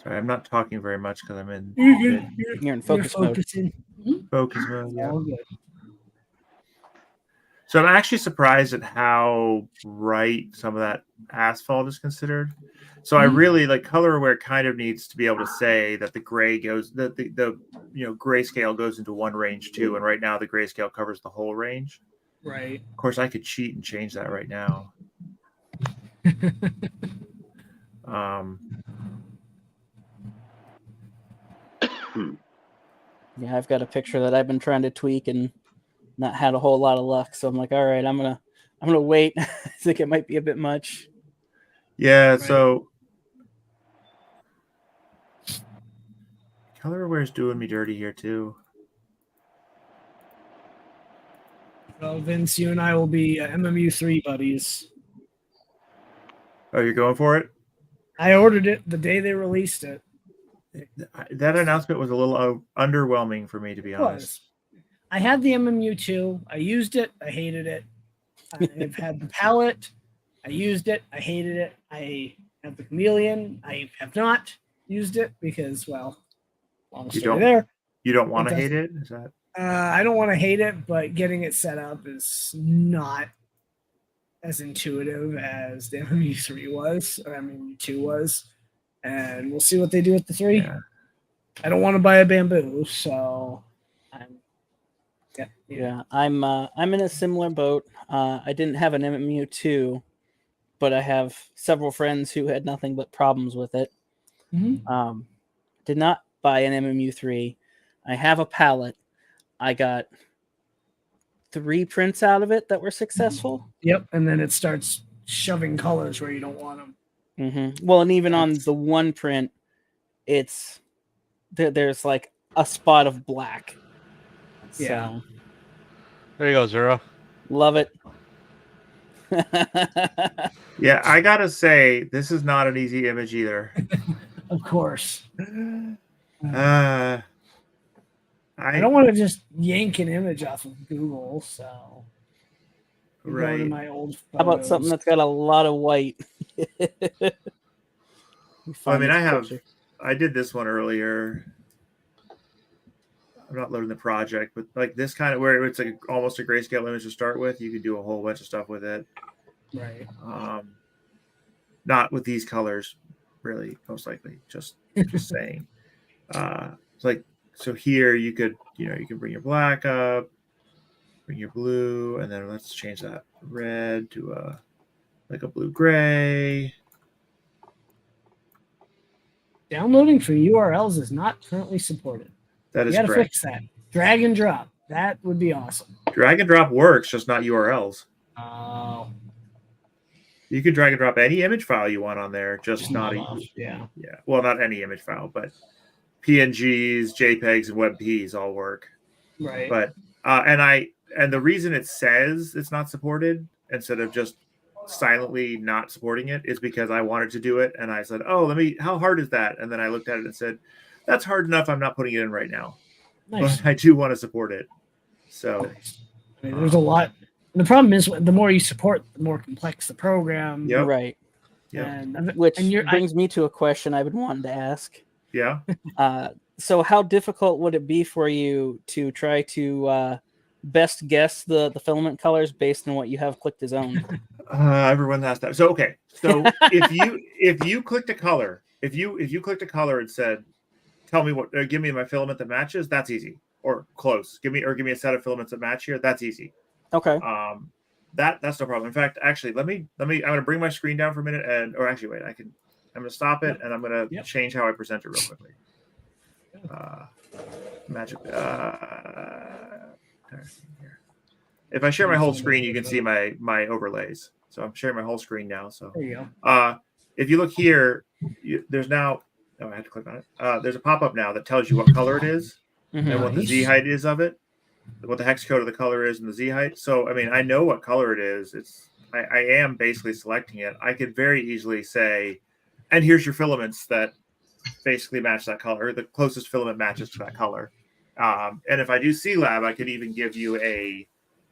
Sorry, I'm not talking very much because I'm in. You're in focus mode. Focus mode. Yeah. All good. So I'm actually surprised at how bright some of that asphalt is considered. So I really like color aware kind of needs to be able to say that the gray goes that the grayscale goes into one range too, and right now the grayscale covers the whole range. Right. Of course, I could cheat and change that right now. Yeah, I've got a picture that I've been trying to tweak and not had a whole lot of luck. So I'm like, all right, I'm gonna wait. I think it might be a bit much. Yeah, right. So color aware is doing me dirty here too. Well, Vince, you and I will be MMU3 buddies. Oh, you're going for it? I ordered it the day they released it. That announcement was a little underwhelming for me, to be honest. I had the MMU2. I used it. I hated it. I've had the palette. I used it. I hated it. I have the chameleon. I have not used it because, well, long story there. You don't want to hate it? Is that? I don't want to hate it, but getting it set up is not as intuitive as the MMU3 was, or MMU2 was. And we'll see what they do with the 3. Yeah. I don't want to buy a bamboo, so I'm in a similar boat. I didn't have an MMU2, but I have several friends who had nothing but problems with it. Mm-hmm. Did not buy an MMU3. I have a palette. I got 3 prints out of it that were successful. Yep, and then it starts shoving colors where you don't want them. Mm-hmm. Well, and even on the one print, it's there's like a spot of black. Yeah. So, there you go, Zero. Love it. Yeah, I gotta say, this is not an easy image either. Of course. I don't want to just yank an image off of Google, so right. Go to my old photos. How about something that's got a lot of white? I did this one earlier. I'm not loading the project, but like this kind of where it's like almost a grayscale image to start with. You could do a whole bunch of stuff with it. Right. Not with these colors, really, most likely. Just saying. It's like so here you could bring your black up, bring your blue, and then let's change that red to a blue gray. Downloading from URLs is not currently supported. That is correct. You gotta fix that. Drag and drop. That would be awesome. Drag and drop works, just not URLs. Oh. You can drag and drop any image file you want on there, just not yeah. Well, not any image file, but PNGs, JPEGs, and WebPs all work. Right. But and the reason it says it's not supported instead of just silently not supporting it is because I wanted to do it, and I said, "Oh, how hard is that?" And then I looked at it and said, That's hard enough. I'm not putting it in right now, Nice. but I do want to support it. So Nice. I mean, there's a lot. The problem is the more you support, the more complex the program. Yep. Right. yeah, Which and brings me to a question I've been wanting to ask. yeah. So how difficult would it be for you to try to best guess the filament colors based on what you have clicked as owned? Everyone has that. So okay. So if you clicked a color, if you clicked a color and said, "Tell me what, give me my filament that matches," that's easy or close. Give me a set of filaments that match here. That's easy. Okay. That's no problem. In fact, actually, let me. I'm going to bring my screen down for a minute, or actually, wait. I'm going to stop it, and I'm going to change how I present it real quickly. Magic. If I share my whole screen, you can see my overlays. So I'm sharing my whole screen now. So There you go. if you look here, there's now. Oh, I had to click on it. There's a pop-up now that tells you what color it is and what the Z height is of it, what the hex code of the color is and the Z height. So I mean, I know what color it is. I am basically selecting it. I could very easily say, and here's your filaments that basically match that color. The closest filament matches to that color. And if I do C-Lab, I could even give you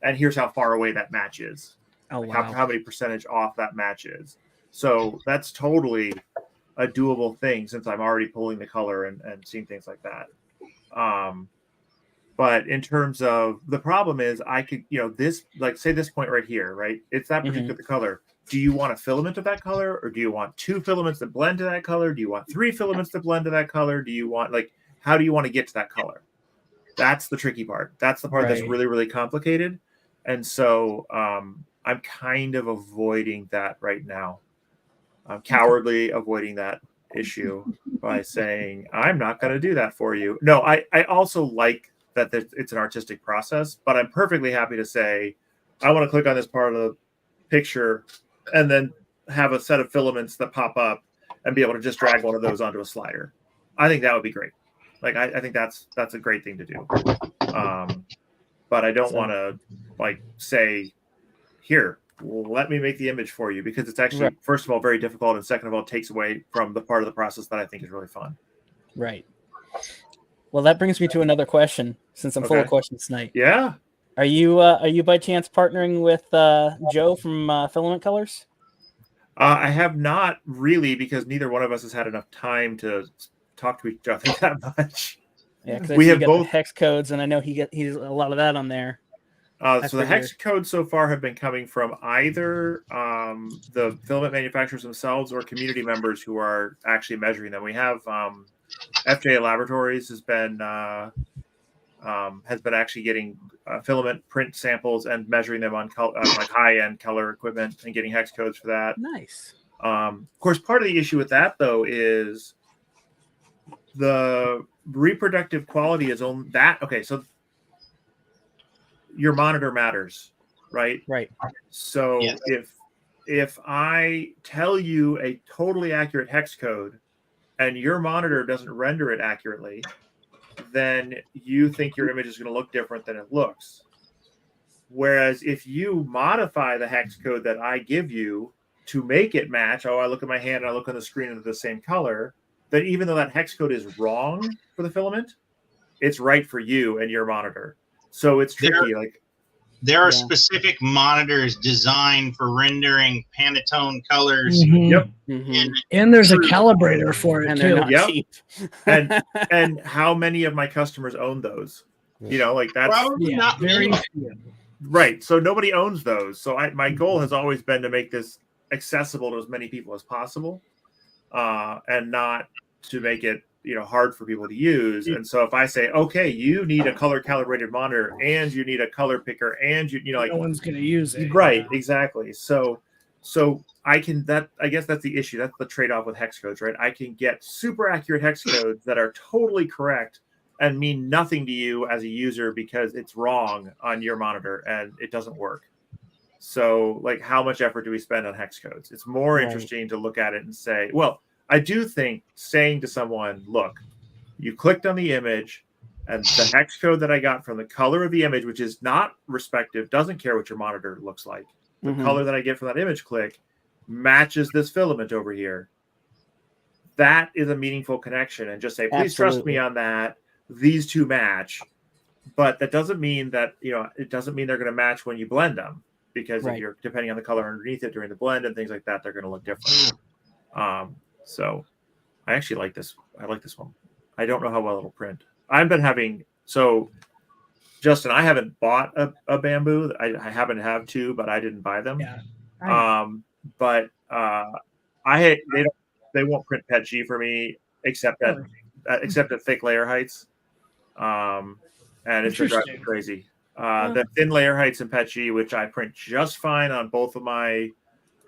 and here's how far away that match is. Oh, like wow. how many percentage off that match is. So that's totally a doable thing since I'm already pulling the color and seeing things like that. But in terms of the problem is I could, this, like say this point right here, right? It's that particular color. Do you want a filament of that color, or do you want 2 filaments that blend to that color? Do you want 3 filaments that blend to that color? Do you want how do you want to get to that color? That's the tricky part. That's the part that's really, really complicated. And so I'm kind of avoiding that right now. I'm cowardly avoiding that issue by saying, I'm not going to do that for you. No, I also like that it's an artistic process, but I'm perfectly happy to say, I want to click on this part of the picture and then have a set of filaments that pop up and be able to just drag one of those onto a slider. I think that would be great. Like, I think that's a great thing to do. But I don't want to say, here, let me make the image for you, because it's actually, first of all, very difficult. And second of all, it takes away from the part of the process that I think is really fun. Right. Well, that brings me to another question, since I'm full of questions tonight. Yeah. Are you by chance partnering with Joe from Filament Colors? I have not really, because neither one of us has had enough time to talk to each other that much. Yeah, because we have got both the hex codes, and I know he's a lot of that on there. So the hex codes so far have been coming from either the filament manufacturers themselves or community members who are actually measuring them. We have FJ Laboratories has been actually getting filament print samples and measuring them on like high-end color equipment and getting hex codes for that. Nice. Of course, part of the issue with that though is the reproductive quality is on that. Okay, so your monitor matters, right? Right. So if I tell you a totally accurate hex code and your monitor doesn't render it accurately, then you think your image is going to look different than it looks. Whereas if you modify the hex code that I give you to make it match, I look at my hand and I look on the screen and it's the same color, that even though that hex code is wrong for the filament, it's right for you and your monitor. So it's tricky. There are specific monitors designed for rendering Pantone colors. Yep. And there's a calibrator for it, and too. They're not cheap. and how many of my customers own those? That's probably not very many. Right. So nobody owns those. So my goal has always been to make this accessible to as many people as possible, and not to make it hard for people to use. And so if I say, okay, you need a color calibrated monitor and you need a color picker and no one's going to use it. Right. Exactly. So I guess that's the issue. That's the trade-off with hex codes, right? I can get super accurate hex codes that are totally correct and mean nothing to you as a user because it's wrong on your monitor and it doesn't work. So how much effort do we spend on hex codes? It's more interesting to look at it and say, well, I do think saying to someone, look, you clicked on the image and the hex code that I got from the color of the image, which is not respective, doesn't care what your monitor looks like. The color that I get from that image click matches this filament over here. that is a meaningful connection, and just say, please trust me on that. These two match, but that doesn't mean that, it doesn't mean they're going to match when you blend them, because if you're depending on the color underneath it during the blend and things like that, they're going to look different. So I actually like this. I like this one. I don't know how well it'll print. I've been having, so Justin, I haven't bought a bamboo. I happen to have two, but I didn't buy them. Yeah. But they won't print PETG for me except at thick layer heights. And it's been driving me crazy. The thin layer heights in PETG, which I print just fine on both of my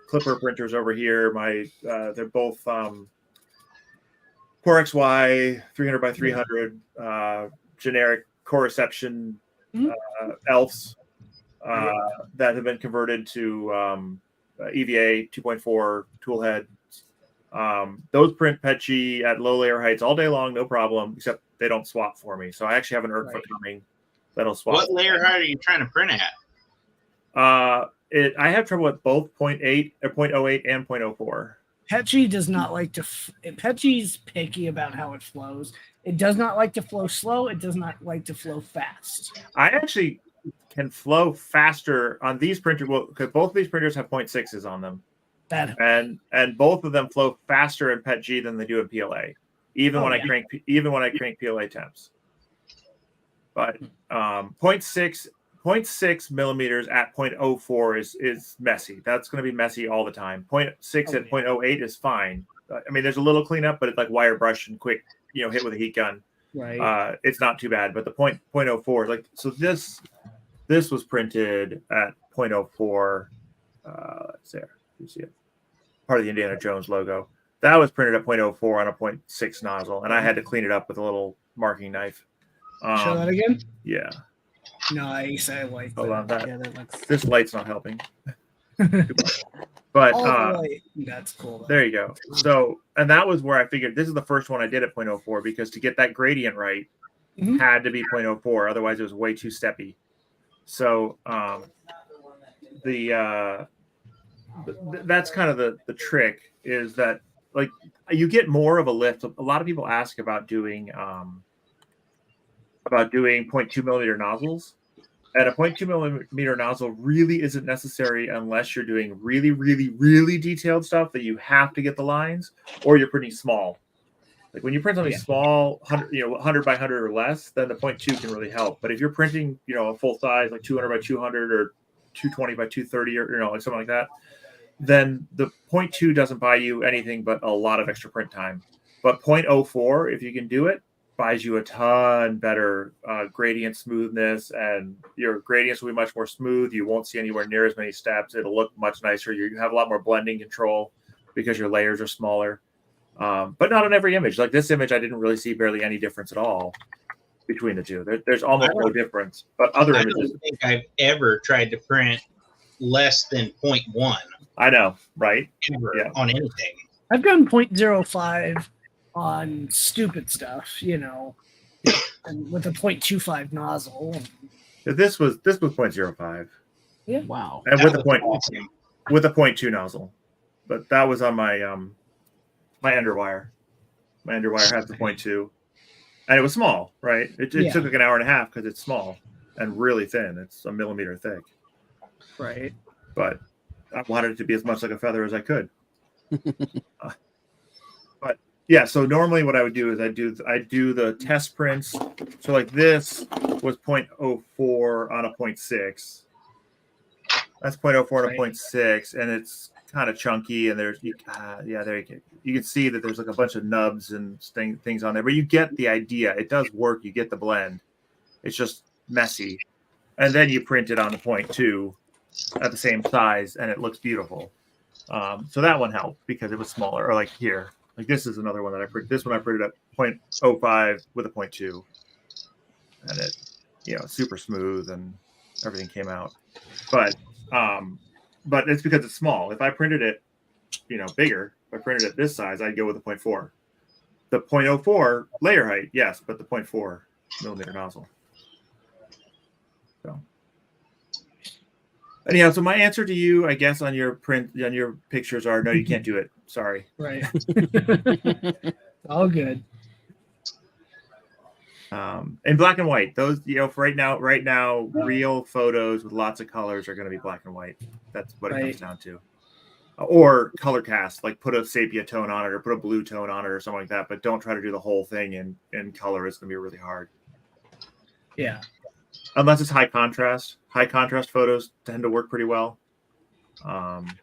Clipper printers over here. They're both Core XY 300 by 300 generic core reception ELFs that have been converted to EVA 2.4 tool head. Those print PETG at low layer heights all day long, no problem, except they don't swap for me. So I actually have an ERCFA coming that'll swap. What layer height are you trying to print at? I have trouble with both 0.8 or 0.08 and 0.04. PETG does not like to. PETG's picky about how it flows. It does not like to flow slow. It does not like to flow fast. I actually can flow faster on these printers. Well, because both of these printers have 0.6s on them, and both of them flow faster in PETG than they do in PLA. Even when I crank PLA temps. But 0.6 millimeters at 0.04 is messy. That's going to be messy all the time. 0.6 at 0.08 is fine. I mean, there's a little cleanup, but it's like wire brush and quick, hit with a heat gun. Right. It's not too bad. But the 0.04, like, so this was printed at 0.04. There, you see it, part of the Indiana Jones logo. That was printed at 0.04 on a 0.6 nozzle, and I had to clean it up with a little marking knife. Show that again. Yeah. Nice. I like that. Hold on, that looks... This light's not helping. But that's cool. There you go. So, and that was where I figured this is the first one I did at 0.04, because to get that gradient right had to be 0.04, otherwise it was way too steppy. So that's kind of the trick, is that, like, you get more of a lift. A lot of people ask about doing 0.2 millimeter nozzles, and a 0.2 millimeter nozzle really isn't necessary unless you're doing really, really, really detailed stuff that you have to get the lines, or you're printing small. Like when you print something small, 100 by 100 or less, then the 0.2 can really help. But if you're printing, a full size, like 200 by 200 or 220 by 230, or like something like that, then the 0.2 doesn't buy you anything but a lot of extra print time. But 0.04, if you can do it, buys you a ton better gradient smoothness, and your gradients will be much more smooth. You won't see anywhere near as many steps. It'll look much nicer. You have a lot more blending control because your layers are smaller. But not on every image. Like this image, I didn't really see barely any difference at all between the two. There's almost no difference. But other images, I don't think I've ever tried to print less than 0.1. I know, right? Ever on anything. I've done 0.05 on stupid stuff, and with a 0.25 nozzle. This was 0.05. Yeah. Wow. And with a 0.2 nozzle. But that was on my my underwire. My underwire has the 0.2. And it was small, right? It took like an hour and a half because it's small and really thin. It's a millimeter thick. Right. But I wanted it to be as much like a feather as I could. But yeah, so normally what I would do is I do the test prints. So like this was 0.04 on a 0.6. That's 0.04 on a 0.6, and it's kind of chunky. And there's there you go. You can see that there's like a bunch of nubs and things on there, but you get the idea. It does work. You get the blend. It's just messy, and then you print it on the 0.2 at the same size, and it looks beautiful. So that one helped because it was smaller. Or like here, like this is another one that I printed. This one I printed at 0.05 with a 0.2, and it, super smooth and everything came out. But it's because it's small. If I printed it, bigger, if I printed it this size, I'd go with a 0.4. The 0.04 layer height, yes, but the 0.4 millimeter nozzle. So Anyhow, so my answer to you, I guess, on your pictures are no, you can't do it. Sorry. Right. All good. In black and white, those, for right now, real photos with lots of colors are going to be black and white. That's what it comes down to. Or color cast, like put a sepia tone on it or put a blue tone on it or something like that. But don't try to do the whole thing in color. It's going to be really hard. Yeah. Unless it's high contrast. High contrast photos tend to work pretty well. And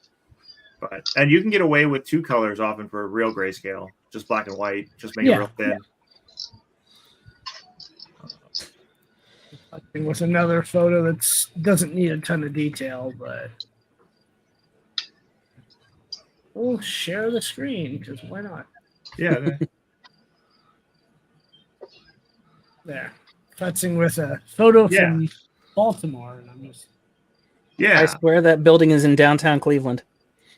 you can get away with 2 colors often for real grayscale, just black and white, just make it real thin. With another photo that doesn't need a ton of detail, but we'll share the screen because why not? Yeah. There. Futzing with a photo from Baltimore, and I'm just. Yeah. I swear that building is in downtown Cleveland.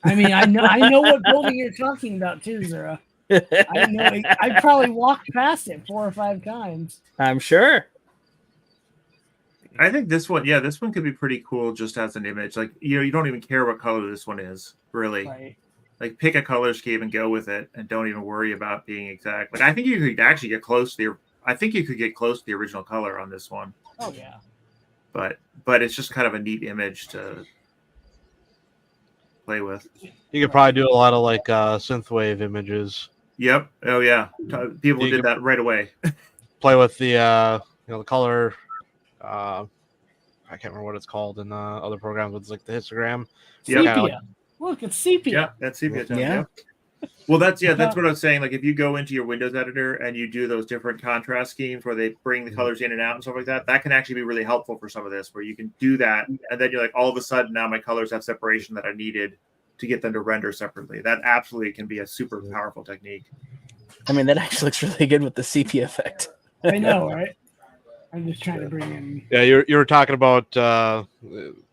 I mean, I know what building you're talking about too, Zara. I know. I probably walked past it 4 or 5 times. I'm sure. I think this one could be pretty cool just as an image. Like, you don't even care what color this one is, really. Right. Like, pick a color scheme and go with it, and don't even worry about being exact. Like, I think you could actually get close to the original color on this one. Oh yeah. But it's just kind of a neat image to play with. You could probably do a lot of like synthwave images. Yep. Oh yeah. People did that right away. Play with the the color. I can't remember what it's called in other programs. It's like the histogram. Sepia. Look, it's sepia. Yeah, that's sepia. Yeah. Well, that's what I was saying. Like, if you go into your Windows editor and you do those different contrast schemes where they bring the colors in and out and stuff like that, that can actually be really helpful for some of this, where you can do that, and then you're like, all of a sudden now my colors have separation that I needed to get them to render separately. That absolutely can be a super powerful technique. I mean, that actually looks really good with the sepia effect. I know, right? I'm just trying to bring in. Yeah, you were talking about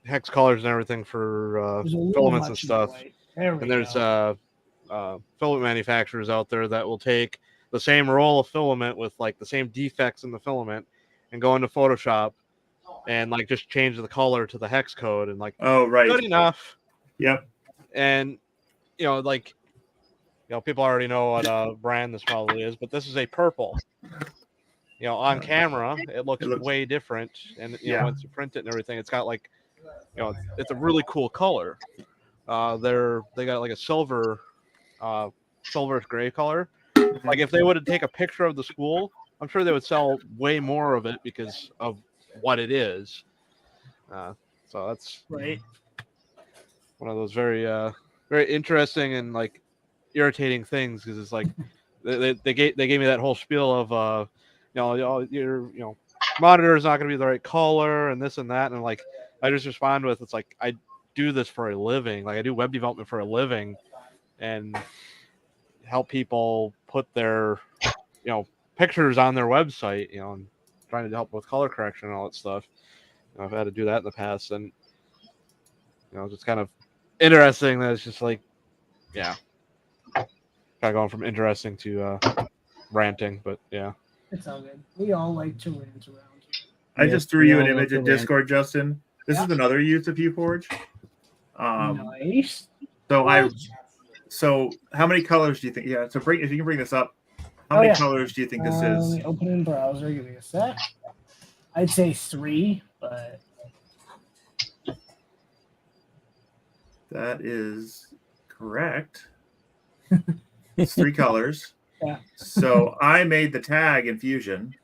hex colors and everything for filaments and stuff. And there's filament manufacturers out there that will take the same roll of filament with like the same defects in the filament and go into Photoshop and like just change the color to the hex code and like, oh right, good enough. Yep. And people already know what brand this probably is, but this is a purple. On camera it looks way different, and once you print it and everything, it's got like, it's a really cool color. They got like a silver gray color. Like, if they would take a picture of the spool, I'm sure they would sell way more of it because of what it is. So that's right. One of those very very interesting and like irritating things, because it's like they gave me that whole spiel of your monitor is not going to be the right color and this and that, and like I just respond with, it's like, I do this for a living. Like, I do web development for a living and help people put their pictures on their website, and trying to help with color correction and all that stuff. I've had to do that in the past, and it's kind of interesting that it's just like, kind of going from interesting to ranting, but yeah. It's all good. We all like to rant around here. I just threw you an image in Discord, Justin. This is another use of UForge. Nice. So how many colors do you think? Yeah. So if you can bring this up, how many colors do you think this is? Let me open in browser. Give me a sec. I'd say 3, but that is correct. It's 3 colors. Yeah. So I made the tag in Fusion,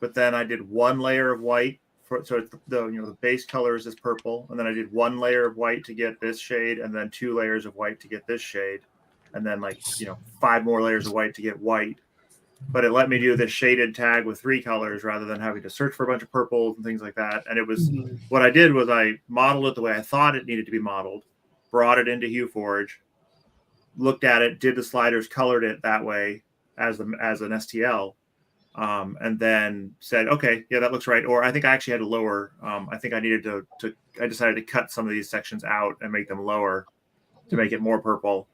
but then I did 1 layer of white the base color is this purple, and then I did 1 layer of white to get this shade, and then 2 layers of white to get this shade, and then 5 more layers of white to get white. But it let me do this shaded tag with 3 colors rather than having to search for a bunch of purples and things like that. And it was what I did was I modeled it the way I thought it needed to be modeled, brought it into HueForge, looked at it, did the sliders, colored it that way as an STL, and then said, okay, yeah, that looks right. Or I think I actually had to lower. I think I needed I decided to cut some of these sections out and make them lower to make it more purple,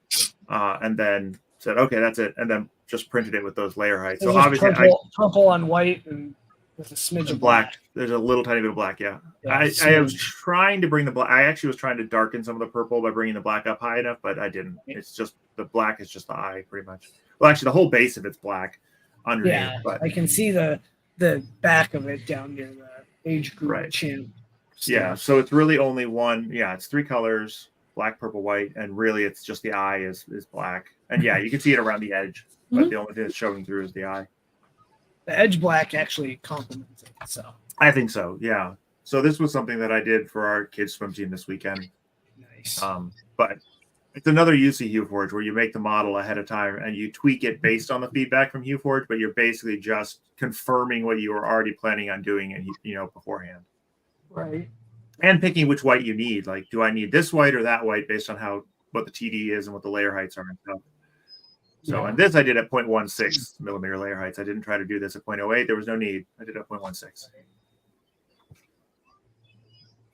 and then said, okay, that's it, and then just printed it with those layer heights. So obviously, purple on white and with a smidge And of black. There's a little tiny bit of black. Yeah. I was trying to bring the black. I actually was trying to darken some of the purple by bringing the black up high enough, but I didn't. It's just the black is just the eye, pretty much. Well, actually, the whole base of it's black underneath. Yeah, but I can see the back of it down near the age group Right. champ. Yeah, so it's really only one. Yeah, it's 3 colors: black, purple, white, and really it's just the eye is black. And yeah, you can see it around the edge, but the only thing that's showing through is the eye. The edge black actually complements it. So I think so. Yeah. So this was something that I did for our kids' swim team this weekend. nice. But it's another use of HueForge where you make the model ahead of time and you tweak it based on the feedback from HueForge, but you're basically just confirming what you were already planning on doing and beforehand. Right. And picking which white you need. Like, do I need this white or that white based on what the TD is and what the layer heights are and stuff. So, and this I did at 0.16 millimeter layer heights. I didn't try to do this at 0.08. There was no need. I did it at 0.16.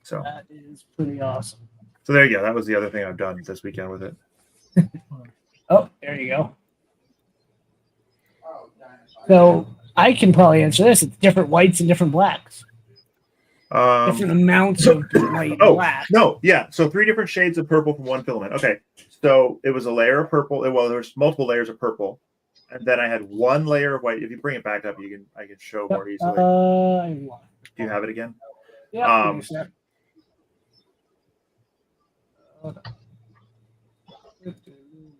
So That is pretty awesome. So there you go. That was the other thing I've done this weekend with it. Oh, there you go. So I can probably answer this. It's different whites and different blacks. Different amounts of white and black. No, yeah. So 3 different shades of purple from one filament. Okay. So it was a layer of purple. Well, there's multiple layers of purple. And then I had 1 layer of white. If you bring it back up, I can show more easily. Do you have it again? Yeah.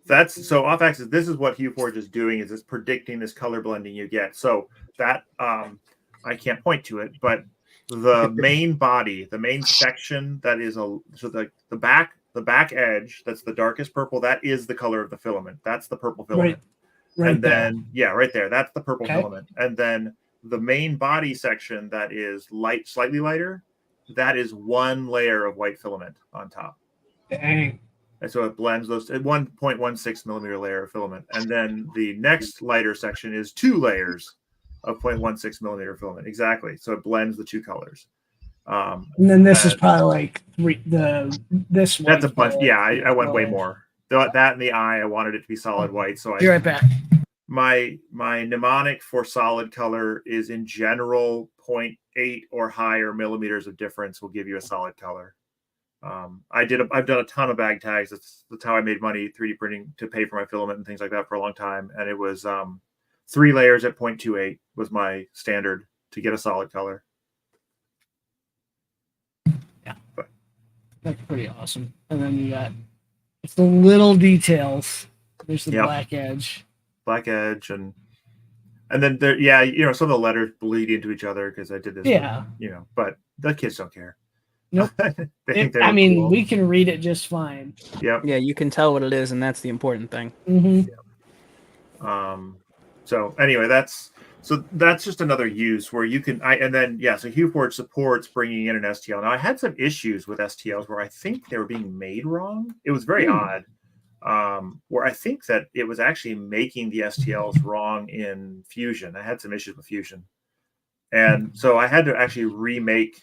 That's so off axis. This is what HueForge is doing, is it's predicting this color blending you get. So that I can't point to it, but the main body, the main section that is the back edge, that's the darkest purple, that is the color of the filament. That's the purple filament. Right and then right there, that's the purple filament. And then the main body section that is slightly lighter, that is 1 layer of white filament on top. Dang. And so it blends those at 1.16 millimeter layer of filament. And then the next lighter section is 2 layers of 0.16 millimeter filament. Exactly. So it blends the 2 colors. And then this is probably like this one. That's a bunch. Yeah, I went way more. That and the eye, I wanted it to be solid white. So Be right back. My mnemonic for solid color is in general 0.8 or higher millimeters of difference will give you a solid color. I've done a ton of bag tags. That's how I made money 3D printing to pay for my filament and things like that for a long time. And it was 3 layers at 0.28 was my standard to get a solid color. Yeah, that's pretty awesome. And then you got it's the little details. There's the black edge, and then there, some of the letters bleed into each other because I did this. Yeah, but the kids don't care. Nope. Cool. We can read it just fine. Yep. Yeah, you can tell what it is, and that's the important thing. Mm-hmm. Yep. So anyway, that's just another use where you can. So HueForge supports bringing in an STL. Now I had some issues with STLs where I think they were being made wrong. It was very odd. Where I think that it was actually making the STLs wrong in Fusion. I had some issues with Fusion, and so I had to actually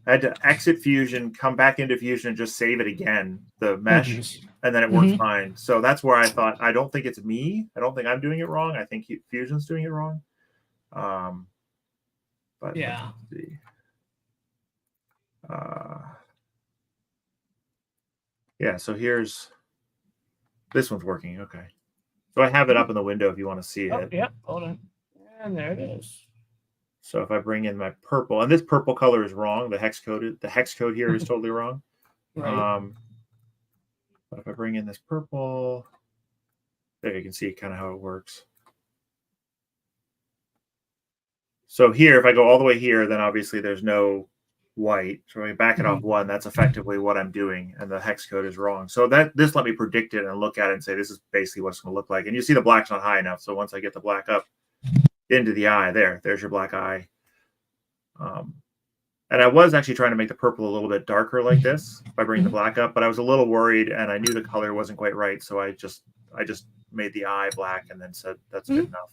I had to exit Fusion, come back into Fusion, and just save it again, the mesh, and then it works fine. So that's where I thought, I don't think it's me. I don't think I'm doing it wrong. I think Fusion's doing it wrong. But yeah. Let's see. So here's this one's working. Okay. So I have it up in the window if you want to see it. Yep. Hold on. And there it is. So if I bring in my purple, and this purple color is wrong, the hex code here is totally wrong. Right. But if I bring in this purple, there you can see kind of how it works. So here, if I go all the way here, then obviously there's no white. So if I back it off 1, that's effectively what I'm doing, and the hex code is wrong. So this let me predict it and look at it and say this is basically what it's going to look like. And you see the black's not high enough. So once I get the black up into the eye, there's your black eye. And I was actually trying to make the purple a little bit darker like this by bringing the black up, but I was a little worried and I knew the color wasn't quite right. So I just made the eye black and then said that's good enough.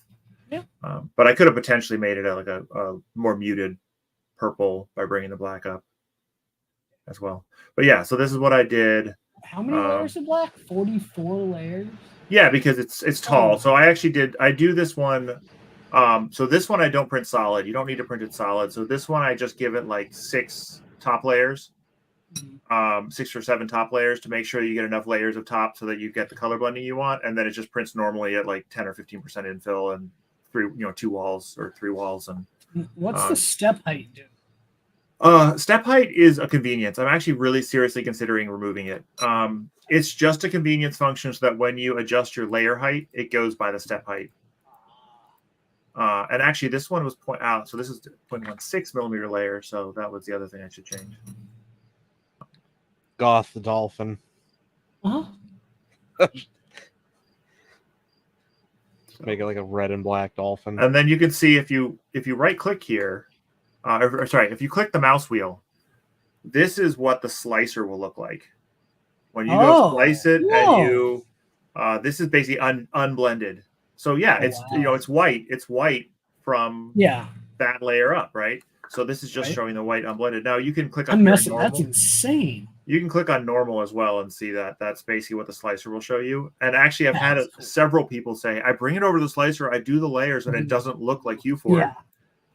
Yeah. But I could have potentially made it a more muted purple by bringing the black up as well. But yeah, so this is what I did. How many layers of black? 44 layers? Yeah, because it's tall. So I do this one So this one I don't print solid. You don't need to print it solid. So this one I just give it like 6 top layers, 6 or 7 top layers to make sure you get enough layers of top so that you get the color blending you want. And then it just prints normally at like 10 or 15% infill and 2 walls or 3 walls. And what's the step height do? Step height is a convenience. I'm actually really seriously considering removing it. It's just a convenience function so that when you adjust your layer height, it goes by the step height. And actually, this one was point out. So this is 0.16 millimeter layer. So that was the other thing I should change. Goth the dolphin. Make it like a red and black dolphin. And then you can see if you right click here, if you click the mouse wheel, this is what the slicer will look like when you go slice it. And you this is basically unblended. So yeah, it's it's white. It's white from that layer up, right? So this is just showing the white unblended. Now you can click on normal. That's insane. You can click on normal as well and see that that's basically what the slicer will show you. And actually, I've had several people say, I bring it over to the slicer, I do the layers, and it doesn't look like U-Forge. Yeah.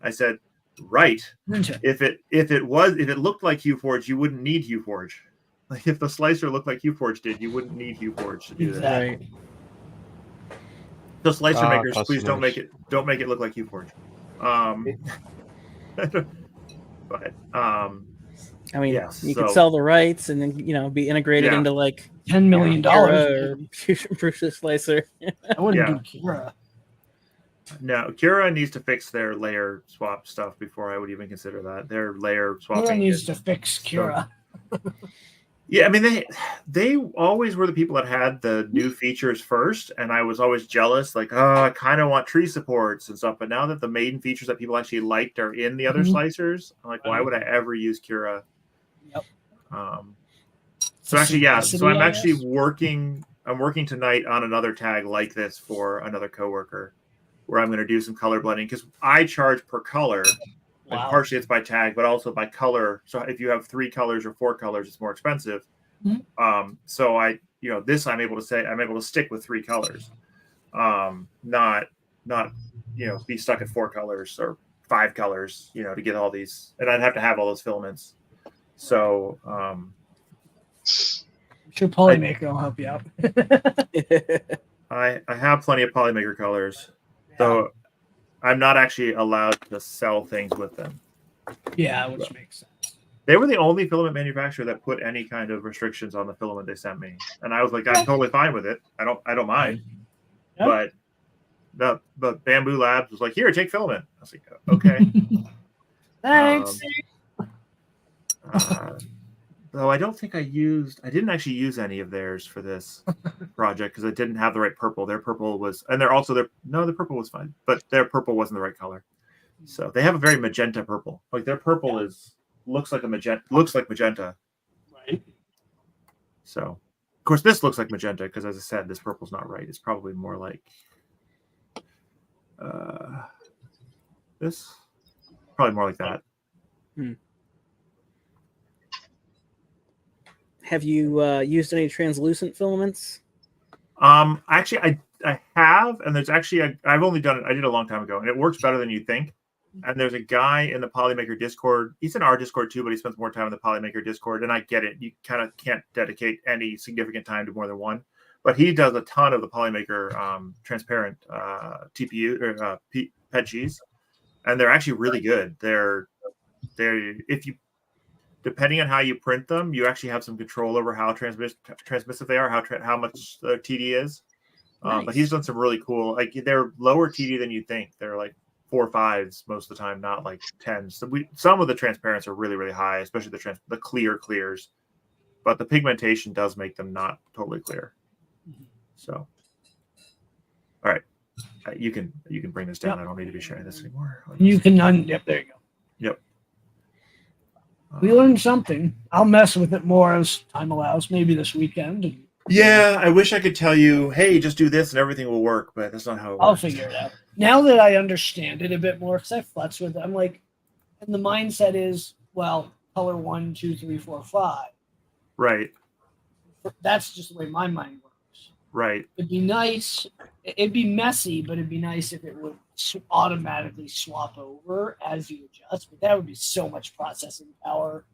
I said, right. If it looked like U-Forge, you wouldn't need U-Forge. Like if the slicer looked like U-Forge did, you wouldn't need U-Forge to do that. Right. So slicer makers, please don't make it look like U-Forge. But I mean, yes, you could sell the rights and then be integrated into like $10 million or Fusion Slicer. I wouldn't do Kira. No, Kira needs to fix their layer swap stuff before I would even consider that. Their layer swapping Kira needs to fix Kira. Yeah, I mean they always were the people that had the new features first, and I was always jealous, like, oh, I kind of want tree supports and stuff. But now that the main features that people actually liked are in the other slicers, I'm like, why would I ever use Kira? Yep. So actually, so I'm actually working. I'm working tonight on another tag like this for another coworker, where I'm going to do some color blending because I charge per color. Wow. And partially it's by tag, but also by color. So if you have 3 colors or 4 colors, it's more expensive. So I'm able to stick with 3 colors, not be stuck at 4 colors or 5 colors, to get all these, and I'd have to have all those filaments. So I'm sure Polymaker will help you out. I have plenty of Polymaker colors, so I'm not actually allowed to sell things with them. Yeah, which makes sense. They were the only filament manufacturer that put any kind of restrictions on the filament they sent me, and I was like, I'm totally fine with it. I don't mind. Yep. But the Bamboo Labs was like, here, take filament. I was like, okay. Thanks. Though I don't think I didn't actually use any of theirs for this project because I didn't have the right purple. Their purple was, and the purple was fine, but their purple wasn't the right color. So they have a very magenta purple. Like their purple looks like magenta. Right. So, of course, this looks like magenta because, as I said, this purple's not right. It's probably more like this. Probably more like that. Have you used any translucent filaments? Actually, I have, and there's actually I've only done it. I did it a long time ago, and it works better than you think. And there's a guy in the Polymaker Discord. He's in our Discord too, but he spends more time in the Polymaker Discord. And I get it. You kind of can't dedicate any significant time to more than one. But he does a ton of the Polymaker transparent TPU or PETGs, and they're actually really good. They're depending on how you print them, you actually have some control over how transmissive they are, how much the TD is. Nice. But he's done some really cool, like they're lower TD than you think. They're like 4 5s most of the time, not like 10s. So some of the transparents are really, really high, especially the clears. But the pigmentation does make them not totally clear. So, all right, you can bring this down. Yep. I don't need to be sharing this anymore. You can yep, there you go. Yep. We learned something. I'll mess with it more as time allows, maybe this weekend. Yeah, I wish I could tell you, hey, just do this and everything will work, but that's not how it works. I'll figure it out. Now that I understand it a bit more, because I flex with it, I'm like, and the mindset is, well, color 1, 2, 3, 4, 5. Right. That's just the way my mind works. Right. It'd be nice. It'd be messy, but it'd be nice if it would automatically swap over as you adjust. But that would be so much processing power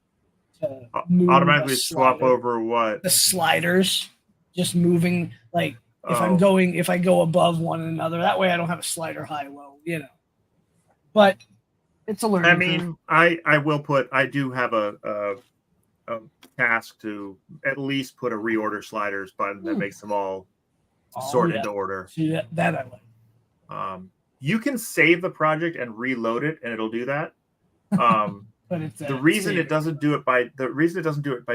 to move Automatically a swap slider. over what? The sliders, just moving like if Oh. if I go above one another, that way I don't have a slider high low, you know. But it's a learning I curve. mean, I do have a task to at least put a reorder sliders button that makes them all sort into order. See, that I like. You can save the project and reload it, and it'll do that. But it's the reason it doesn't do it by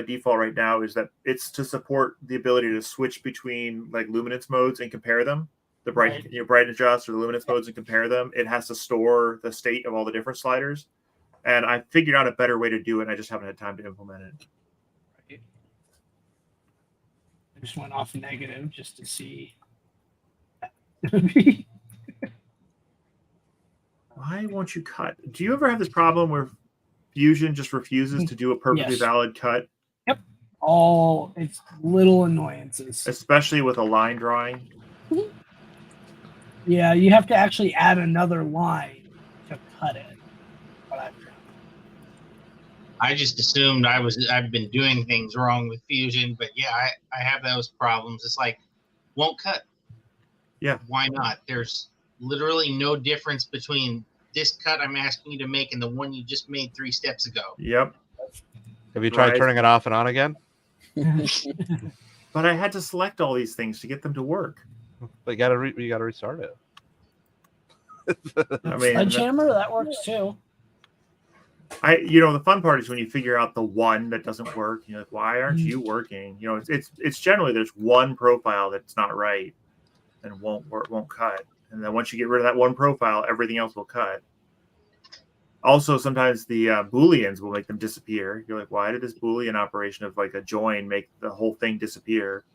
default right now is that it's to support the ability to switch between like luminance modes and compare them. The bright adjust or the luminance modes and compare them. It has to store the state of all the different sliders. And I figured out a better way to do it. And I just haven't had time to implement it. Right. I just went off negative just to see. Why won't you cut? Do you ever have this problem where Fusion just refuses to do a perfectly valid cut? Yep. It's little annoyances. Especially with a line drawing. Yeah, you have to actually add another line to cut it. I just assumed I've been doing things wrong with Fusion, but yeah, I have those problems. It's like, won't cut. Yeah. Why not? There's literally no difference between this cut I'm asking you to make and the one you just made 3 steps ago. Yep. Have you tried turning it off and on again? But I had to select all these things to get them to work. But you gotta restart it. I mean, Sledgehammer, that works too. The fun part is when you figure out the one that doesn't work. You're like, why aren't you working? It's generally there's one profile that's not right and won't cut. And then once you get rid of that one profile, everything else will cut. Also, sometimes the Booleans will make them disappear. You're like, why did this Boolean operation of like a join make the whole thing disappear?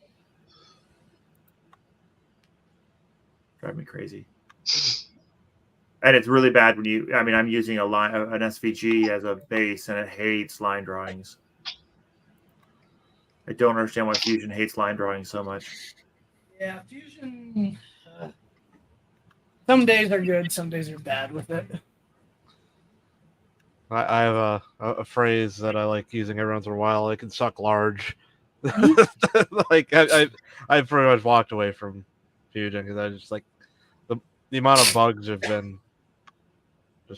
Drive me crazy. And it's really bad when I'm using an SVG as a base, and it hates line drawings. I don't understand why Fusion hates line drawings so much. Yeah, Fusion. Some days are good, some days are bad with it. I have a phrase that I like using every once in a while. It can suck large. Like I've pretty much walked away from Fusion because I just like the amount of bugs have been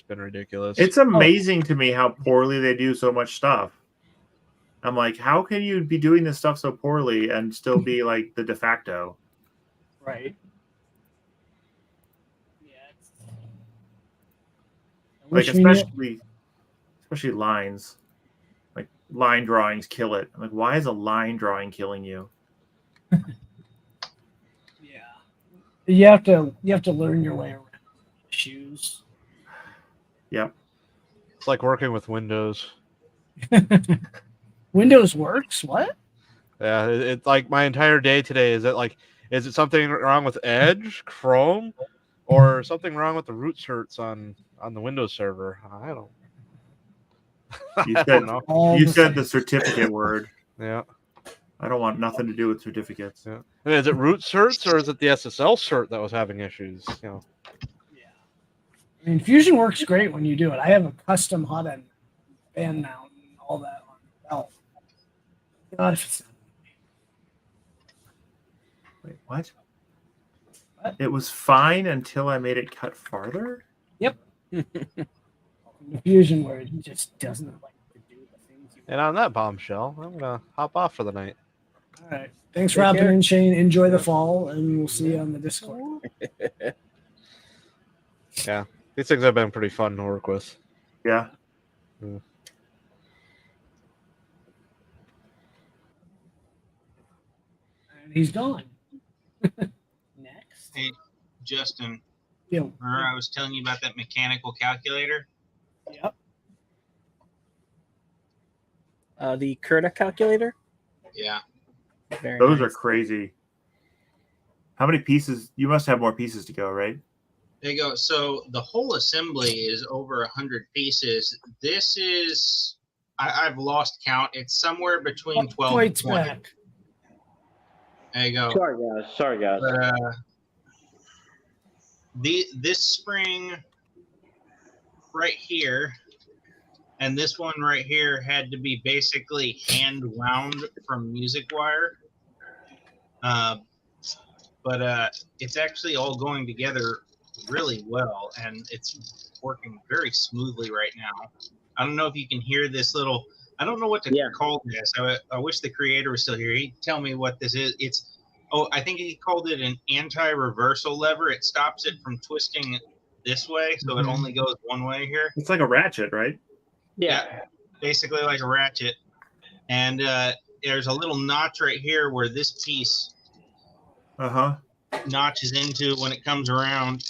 ridiculous. It's amazing to me how poorly they do so much stuff. I'm like, how can you be doing this stuff so poorly and still be like the de facto? Right. Yeah. Like especially lines. Like line drawings kill it. I'm like, why is a line drawing killing you? Yeah. You have to learn your way around issues. Yep. It's like working with Windows. Windows works? What? Yeah, it's like my entire day today. Is it something wrong with Edge, Chrome, or something wrong with the root certs on the Windows server? I don't. You said the certificate word. Yeah. I don't want nothing to do with certificates. Yeah. I mean, is it root certs or is it the SSL cert that was having issues? Yeah. I mean, Fusion works great when you do it. I have a custom hot end fan mount and all that on Valve. God, if it's not. Wait, what? It was fine until I made it cut farther? Yep. Fusion where it just doesn't like to do the things you want. And on that bombshell, I'm gonna hop off for the night. All right. Thanks for hopping in, Shane. Enjoy the fall, and we'll see you on the Discord. Yeah. These things have been pretty fun to work with. Yeah. And he's gone. Next. Hey, Justin. Yeah. Remember I was telling you about that mechanical calculator? Yep. The Curta calculator? Yeah. Those are crazy. How many pieces? You must have more pieces to go, right? There you go. So the whole assembly is over 100 pieces. This is, I've lost count. It's somewhere between 12 and 20. There you go. Sorry, guys. But, this spring right here and this one right here had to be basically hand wound from music wire. But it's actually all going together really well, and it's working very smoothly right now. I don't know if you can hear this little, I don't know what to call this. I wish the creator was still here. He'd tell me what this is. I think he called it an anti-reversal lever. It stops it from twisting this way, so it only goes one way here. It's like a ratchet, right? Yeah, basically like a ratchet. And there's a little notch right here where this piece notches into when it comes around.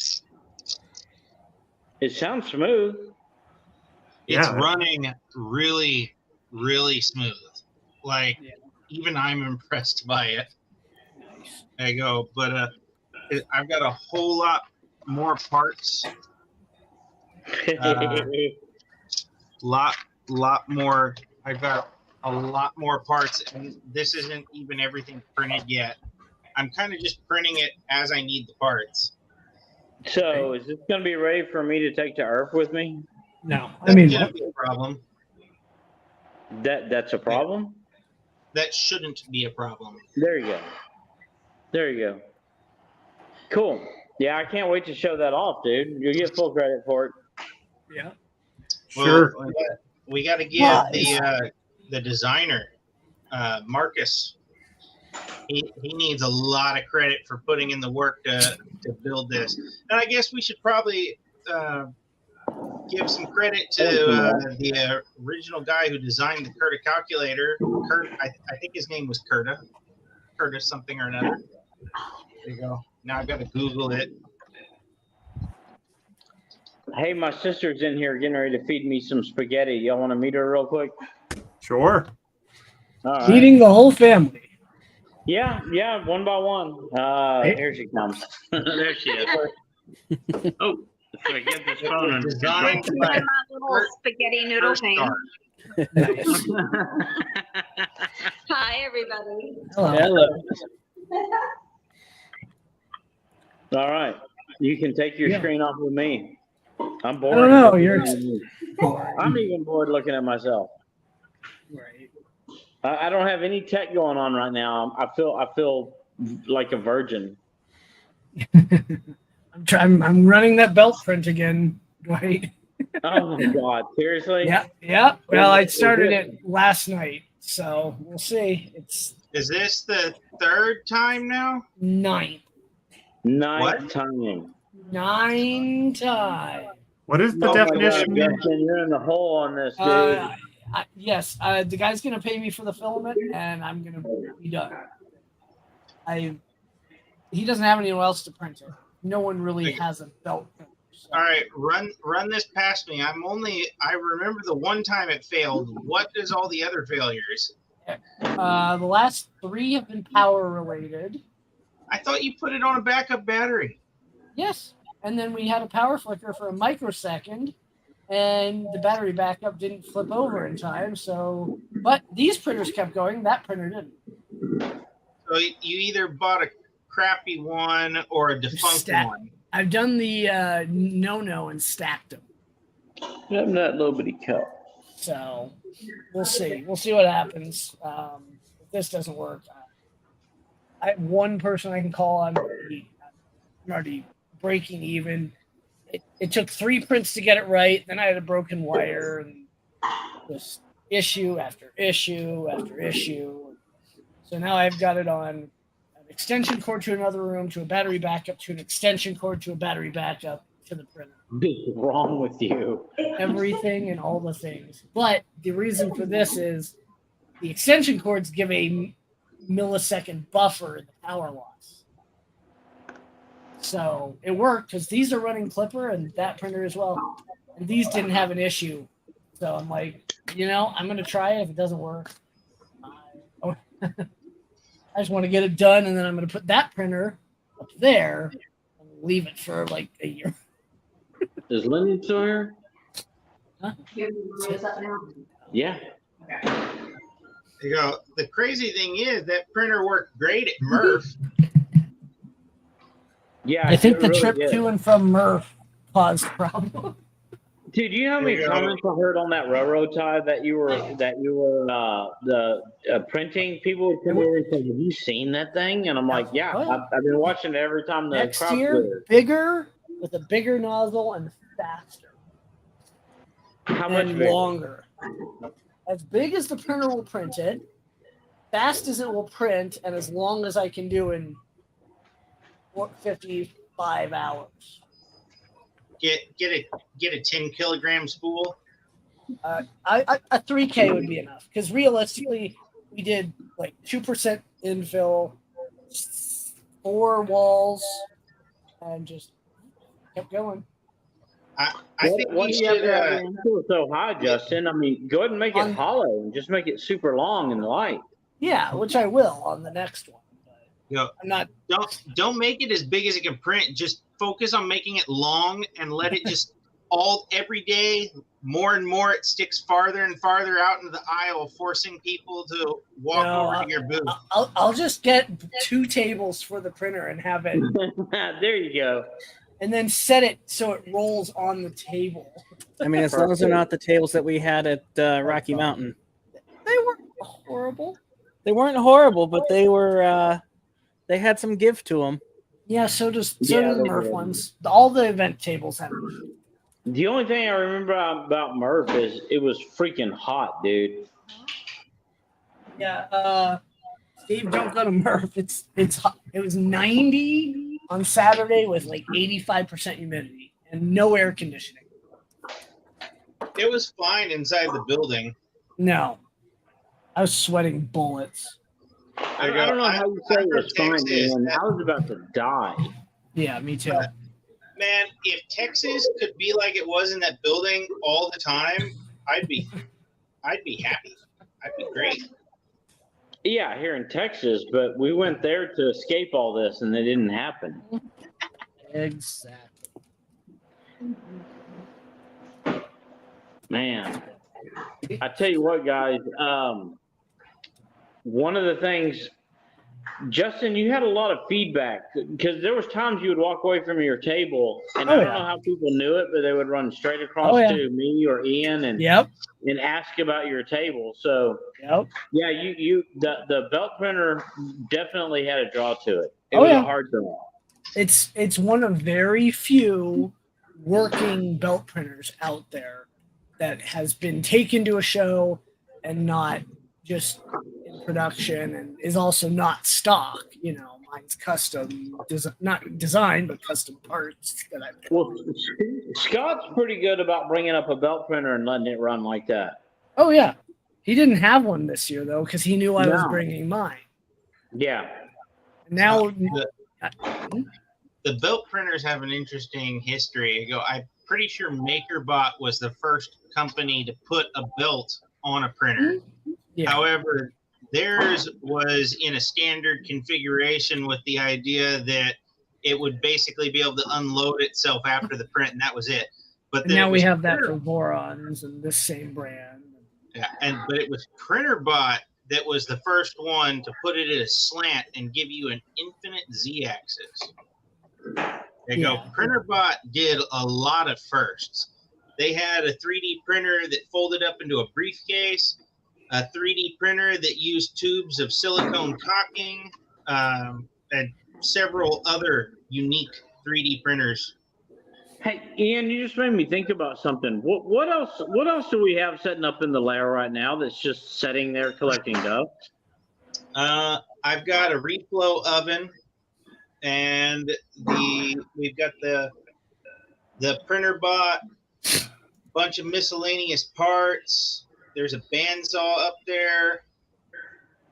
It sounds smooth. It's running really, really smooth. Like, even I'm impressed by it. There you go. But I've got a whole lot more parts. Lot more. I've got a lot more parts, and this isn't even everything printed yet. I'm kind of just printing it as I need the parts. So, is this going to be ready for me to take to Earth with me? No, That shouldn't be a problem. That's a problem? That shouldn't be a problem. There you go. Cool. Yeah, I can't wait to show that off, dude. You'll get full credit for it. Yeah. Sure. Well, we got to give the designer, Marcus. He needs a lot of credit for putting in the work to build this. And I guess we should probably give some credit to the original guy who designed the Curta calculator. I think his name was Curtis something or another. There you go. Now I've got to Google it. Hey, my sister's in here getting ready to feed me some spaghetti. Y'all want to meet her real quick? Sure. All right. Feeding the whole family. Yeah, one by one. Here she comes. There she is. Oh, so I get this phone and Designed my little spaghetti noodle thing. Hi, everybody. Hello. All right. You can take your screen off with me. I'm bored. I don't know. I'm even bored looking at myself. Right. I don't have any tech going on right now. I feel like a virgin. I'm running that belt print again, Dwight. Oh my God! Seriously? Yeah. Well, I started it last night, so we'll see. Is this the third time now? Ninth time. 9 times. What is the definition? You're in the hole on this, dude. Yes, the guy's gonna pay me for the filament, and I'm gonna be done. He doesn't have anyone else to print it. No one really has a belt printer. So. All right, run this past me. I remember the one time it failed. What is all the other failures? The last 3 have been power related. I thought you put it on a backup battery. Yes, and then we had a power flicker for a microsecond, and the battery backup didn't flip over in time. So, but these printers kept going. That printer didn't. So you either bought a crappy one or a defunct one. I've done the no and stacked them. I'm that little bitty cup. So we'll see. We'll see what happens. If this doesn't work, I have one person I can call on. I'm already breaking even. It took 3 prints to get it right. Then I had a broken wire and just issue after issue after issue. So now I've got it on an extension cord to another room, to a battery backup, to an extension cord, to a battery backup, to the printer. What's wrong with you? Everything and all the things. But the reason for this is the extension cords give a millisecond buffer in the power loss. So it worked because these are running Clipper and that printer as well. And these didn't have an issue. So I'm like, I'm going to try it. If it doesn't work, I just want to get it done. And then I'm going to put that printer up there and leave it for like a year. Is Lyndon still here? Huh? Is that now? Yeah. You go, the crazy thing is that printer worked great at Murph. Yeah, I think it the really trip did. to and from Murph caused problems. Dude, you know how many comments I heard on that railroad tie that you were printing? People would come over and say, "Have you seen that thing?" And I'm like, "Yeah, Oh, yeah. I've been watching it every time the Next crowd year, clears." bigger with a bigger nozzle and faster How much and bigger? longer. As big as the printer will print it, fast as it will print, and as long as I can do in 55 hours. Get a 10 kilogram spool. A 3K would be enough because realistically, we did like 2% infill, 4 walls, and just kept going. I think What you do you have should. to have the infill so high, Justin? I mean, go ahead and make it On- hollow and just make it super long and light. Yeah, which I will on the next one. But You know, I'm not. don't make it as big as it can print. Just focus on making it long and let it just every day more and more it sticks farther and farther out into the aisle, forcing people to walk over to your booth. I'll just get 2 tables for the printer and have it, There you go. and then set it so it rolls on the table. I mean, as long as they're not the tables that we had at Rocky Mountain. They weren't horrible. They weren't horrible, but they were. They had some give to them. Yeah, so do Yeah, the they Murph did. ones. All the event tables have. The only thing I remember about Murph is it was freaking hot, dude. Yeah, Steve, don't go to Murph. It's hot. It was 90 on Saturday with like 85% humidity and no air conditioning. It was fine inside the building. No, I was sweating bullets. I don't know how you say it was fine, man. I was about to die. Yeah, me too. Man, if Texas could be like it was in that building all the time, I'd be happy. I'd be great. Yeah, here in Texas, but we went there to escape all this, and it didn't happen. Exactly. Man, I tell you what, guys. One of the things, Justin, you had a lot of feedback because there was times you would walk away from your table, and I don't know how people knew it, but they would run straight across to me or Ian and ask about your table. So yeah, the belt printer definitely had a draw to it. It was a hard draw. It's one of very few working belt printers out there that has been taken to a show and not just in production, and is also not stock. You know, mine's custom, not design, but custom parts that I. Well, Scott's pretty good about bringing up a belt printer and letting it run like that. Oh yeah, he didn't have one this year though because he knew I was bringing mine. Yeah. Now the belt printers have an interesting history. I'm pretty sure MakerBot was the first company to put a belt on a printer. Yeah. However, theirs was in a standard configuration with the idea that it would basically be able to unload itself after the print, and that was it. But now we have that for Vorons and this same brand. Yeah, but it was PrinterBot that was the first one to put it at a slant and give you an infinite Z-axis. There you go. PrinterBot did a lot of firsts. They had a 3D printer that folded up into a briefcase, a 3D printer that used tubes of silicone caulking, and several other unique 3D printers. Hey, Ian, you just made me think about something. What else do we have setting up in the lair right now that's just sitting there collecting dust? I've got a reflow oven, and we've got the PrinterBot, bunch of miscellaneous parts. There's a bandsaw up there.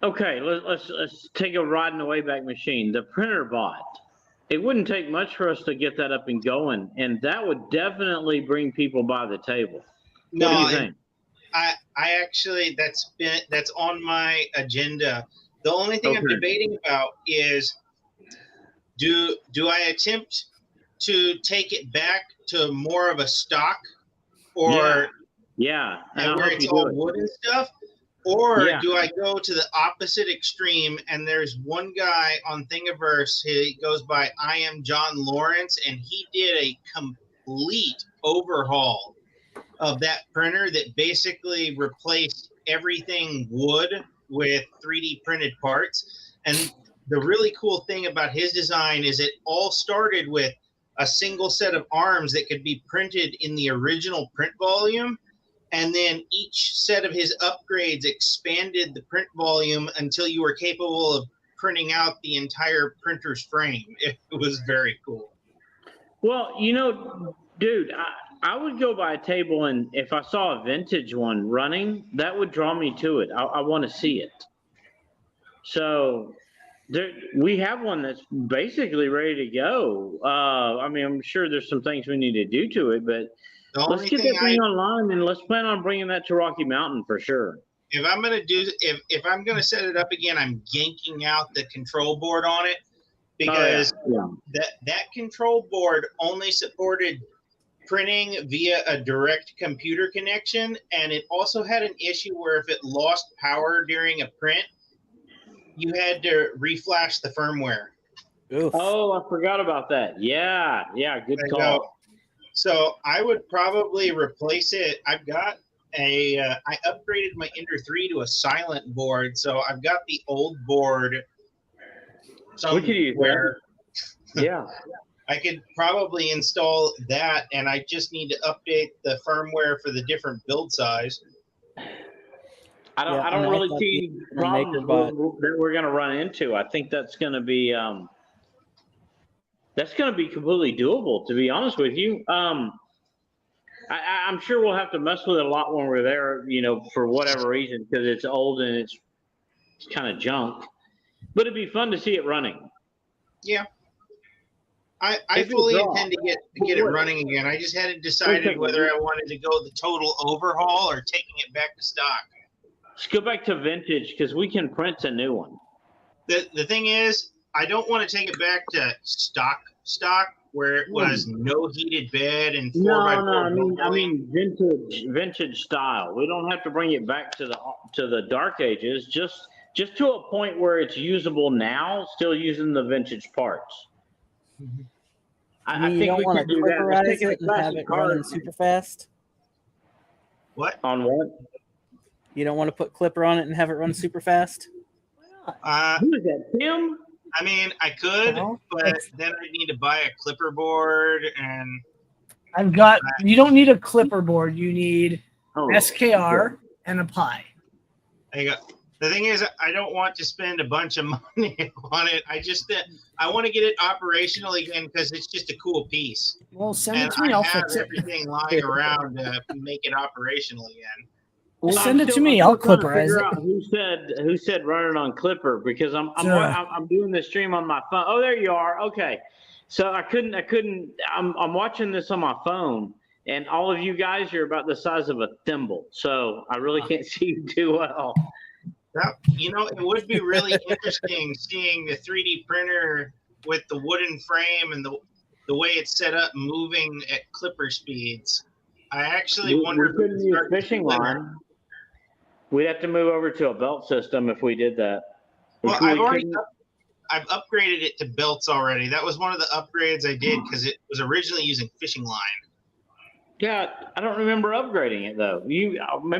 Okay, let's take a ride in the Wayback Machine. The PrinterBot. It wouldn't take much for us to get that up and going, and that would definitely bring people by the table. What do you think? I actually that's on my agenda. The only thing I'm debating about is do I attempt to take it back to more of a stock, or where it's all wood and stuff, Or Yeah. do I go to the opposite extreme and there's one guy on Thingiverse, he goes by I am John Lawrence, and he did a complete overhaul of that printer that basically replaced everything wood with 3D printed parts. And the really cool thing about his design is it all started with a single set of arms that could be printed in the original print volume. And then each set of his upgrades expanded the print volume until you were capable of printing out the entire printer's frame. It was very cool. Well, dude, I would go by a table, and if I saw a vintage one running, that would draw me to it. I want to see it. So we have one that's basically ready to go. I mean, I'm sure there's some things we need to do to it, but let's get that thing online, and let's plan on bringing that to Rocky Mountain for sure. If I'm gonna if I'm gonna set it up again, I'm yanking out the control board on it, because that control board only supported printing via a direct computer connection, and it also had an issue where if it lost power during a print, you had to reflash the firmware. Oof. Oh, I forgot about that. Yeah, good call. So I would probably replace it. I've got I upgraded my Ender 3 to a silent board, so I've got the old board We could use somewhere. that. Yeah. I could probably install that, and I just need to update the firmware for the different build size. I don't really see problems that we're going to run into. I think that's going to be completely doable, to be honest with you. I'm sure we'll have to mess with it a lot when we're there, for whatever reason, because it's old and it's kind of junk. But it'd be fun to see it running. Yeah. I fully intend to get it running again. I just hadn't decided whether I wanted to go the total overhaul or taking it back to stock. Let's go back to vintage, because we can print a new one. The thing is, I don't want to take it back to stock where it was no heated bed and 4x4. I mean vintage style. We don't have to bring it back to the dark ages. Just to a point where it's usable now, still using the vintage parts. Mm-hmm. I you think don't we want can to do that. Let's clipperize take it and have it running super fast? What? On what? You don't want to put clipper on it and have it run super fast? Who is that, Tim? I mean, I could, but then I need to buy a clipper board, and you don't need a clipper board. You need SKR and a Pi. There you go. The thing is, I don't want to spend a bunch of money on it. I want to get it operational again because it's just a cool piece. Well, send it to me. I'll fix it. Everything lying around to make it operational again. Well, send it to me. I'll clipperize it. Who said run it on Clipper? Because I'm doing the stream on my phone. Oh, there you are. Okay, so I couldn't. I'm watching this on my phone, and all of you guys are about the size of a thimble, so I really can't see you too well. Well, it would be really interesting seeing the 3D printer with the wooden frame and the way it's set up moving at clipper speeds. I actually wonder if we could use fishing line. We'd have to move over to a belt system if we did that. Well, I've upgraded it to belts already. That was one of the upgrades I did because it was originally using fishing line. Yeah, I don't remember upgrading it though. Maybe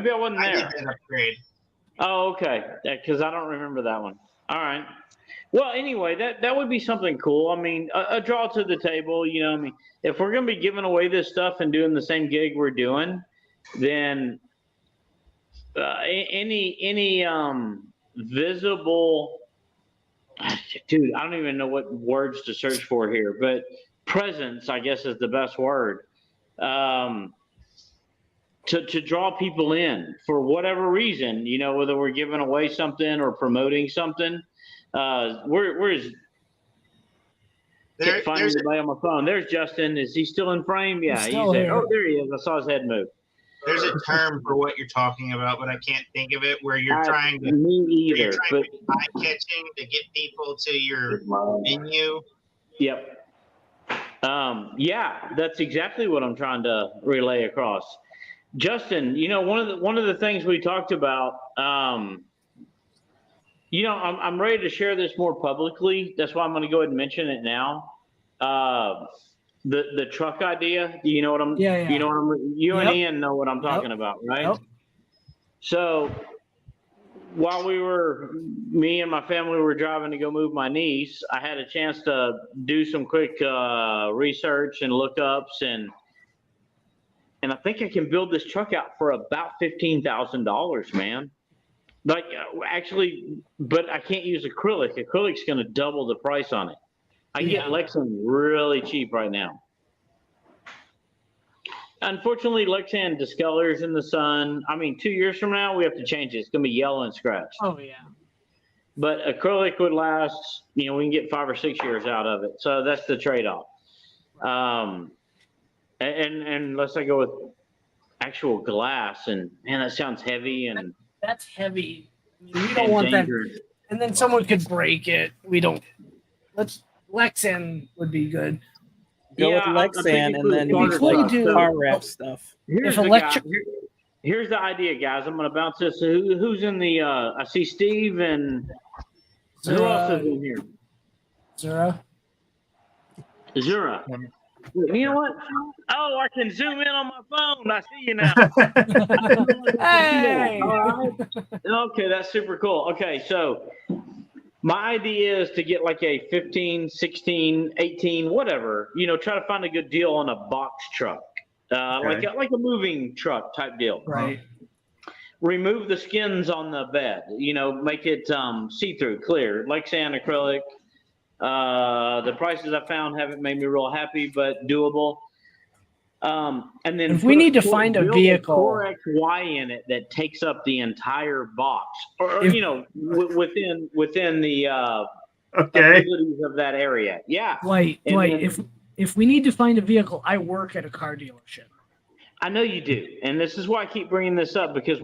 I wasn't there. I did that upgrade. Oh, okay. Because I don't remember that one. All right. Well, anyway, that would be something cool. I mean, a draw to the table. I mean, if we're going to be giving away this stuff and doing the same gig we're doing, then any visible, dude, I don't even know what words to search for here, but presence, I guess, is the best word. To draw people in for whatever reason, whether we're giving away something or promoting something. Where's finding anybody on my phone? There's Justin. Is he still in frame? Yeah, he's there. Oh, there he is. I saw his head move. There's a term for what you're talking about, but I can't think of it. Where you're trying to eye-catching to get people to your menu. Yep. Yeah, that's exactly what I'm trying to relay across. Justin, one of the things we talked about, I'm ready to share this more publicly. That's why I'm going to go ahead and mention it now. The truck idea. You know what I'm? Yeah. You know what I'm? You and Yep. Ian know what I'm talking about, right? Yep. So while me and my family were driving to go move my niece, I had a chance to do some quick research and lookups, and I think I can build this truck out for about $15,000, man. Like actually, but I can't use acrylic. Acrylic's going to double the price on it. I can get Lexan really cheap right now. Unfortunately, Lexan discolors in the sun. I mean, 2 years from now, we have to change it. It's going to be yellow and scratched. Oh yeah. But acrylic would last, we can get 5 or 6 years out of it. So that's the trade-off. And unless I go with actual glass, and man, that sounds heavy and that's heavy. I mean, we don't want dangerous. that. And then someone could break it. We don't. Lexan would be good. Go with I'm Lexan thinking and for the then starter before you truck. do- So car wrap stuff. here's if the electric- here's the idea, guys. I'm going to bounce this. Who's in the? I see Steve and who else is in here? Zura. You know what? Oh, I can zoom in on my phone. I see you now. Hey. All right. Okay, that's super cool. Okay, so my idea is to get like a 15, 16, 18, whatever, try to find a good deal on a box truck. Okay. Like a moving truck type deal. Right. Remove the skins on the bed, make it see-through, clear, Lexan acrylic. The prices I found haven't made me real happy, but doable. And then If we need to find a build vehicle- Core XY in it that takes up the entire box, or within the Okay. abilities of that area. Yeah, Dwight, And then- if we need to find a vehicle, I work at a car dealership. I know you do, and this is why I keep bringing this up, because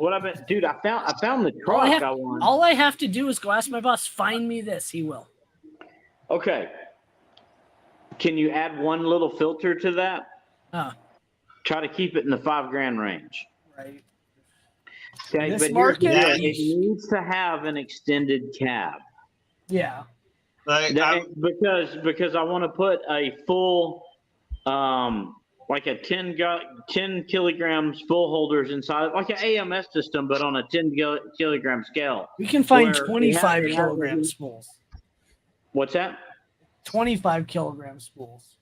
dude, I found the All truck I, I want. all I have to do is go ask my boss, find me this. He will. Okay. Can you add one little filter to that? Try to keep it in the $5,000 range. Right. Okay, This but here's the market- deal. It needs to have an extended cab. Yeah. Because I want to put a full, like a 10 kilogram spool holders inside, like an AMS system, but on a 10 kilogram scale. We can find Where 25 it has- kilogram spools. What's that? 25 kilogram spools.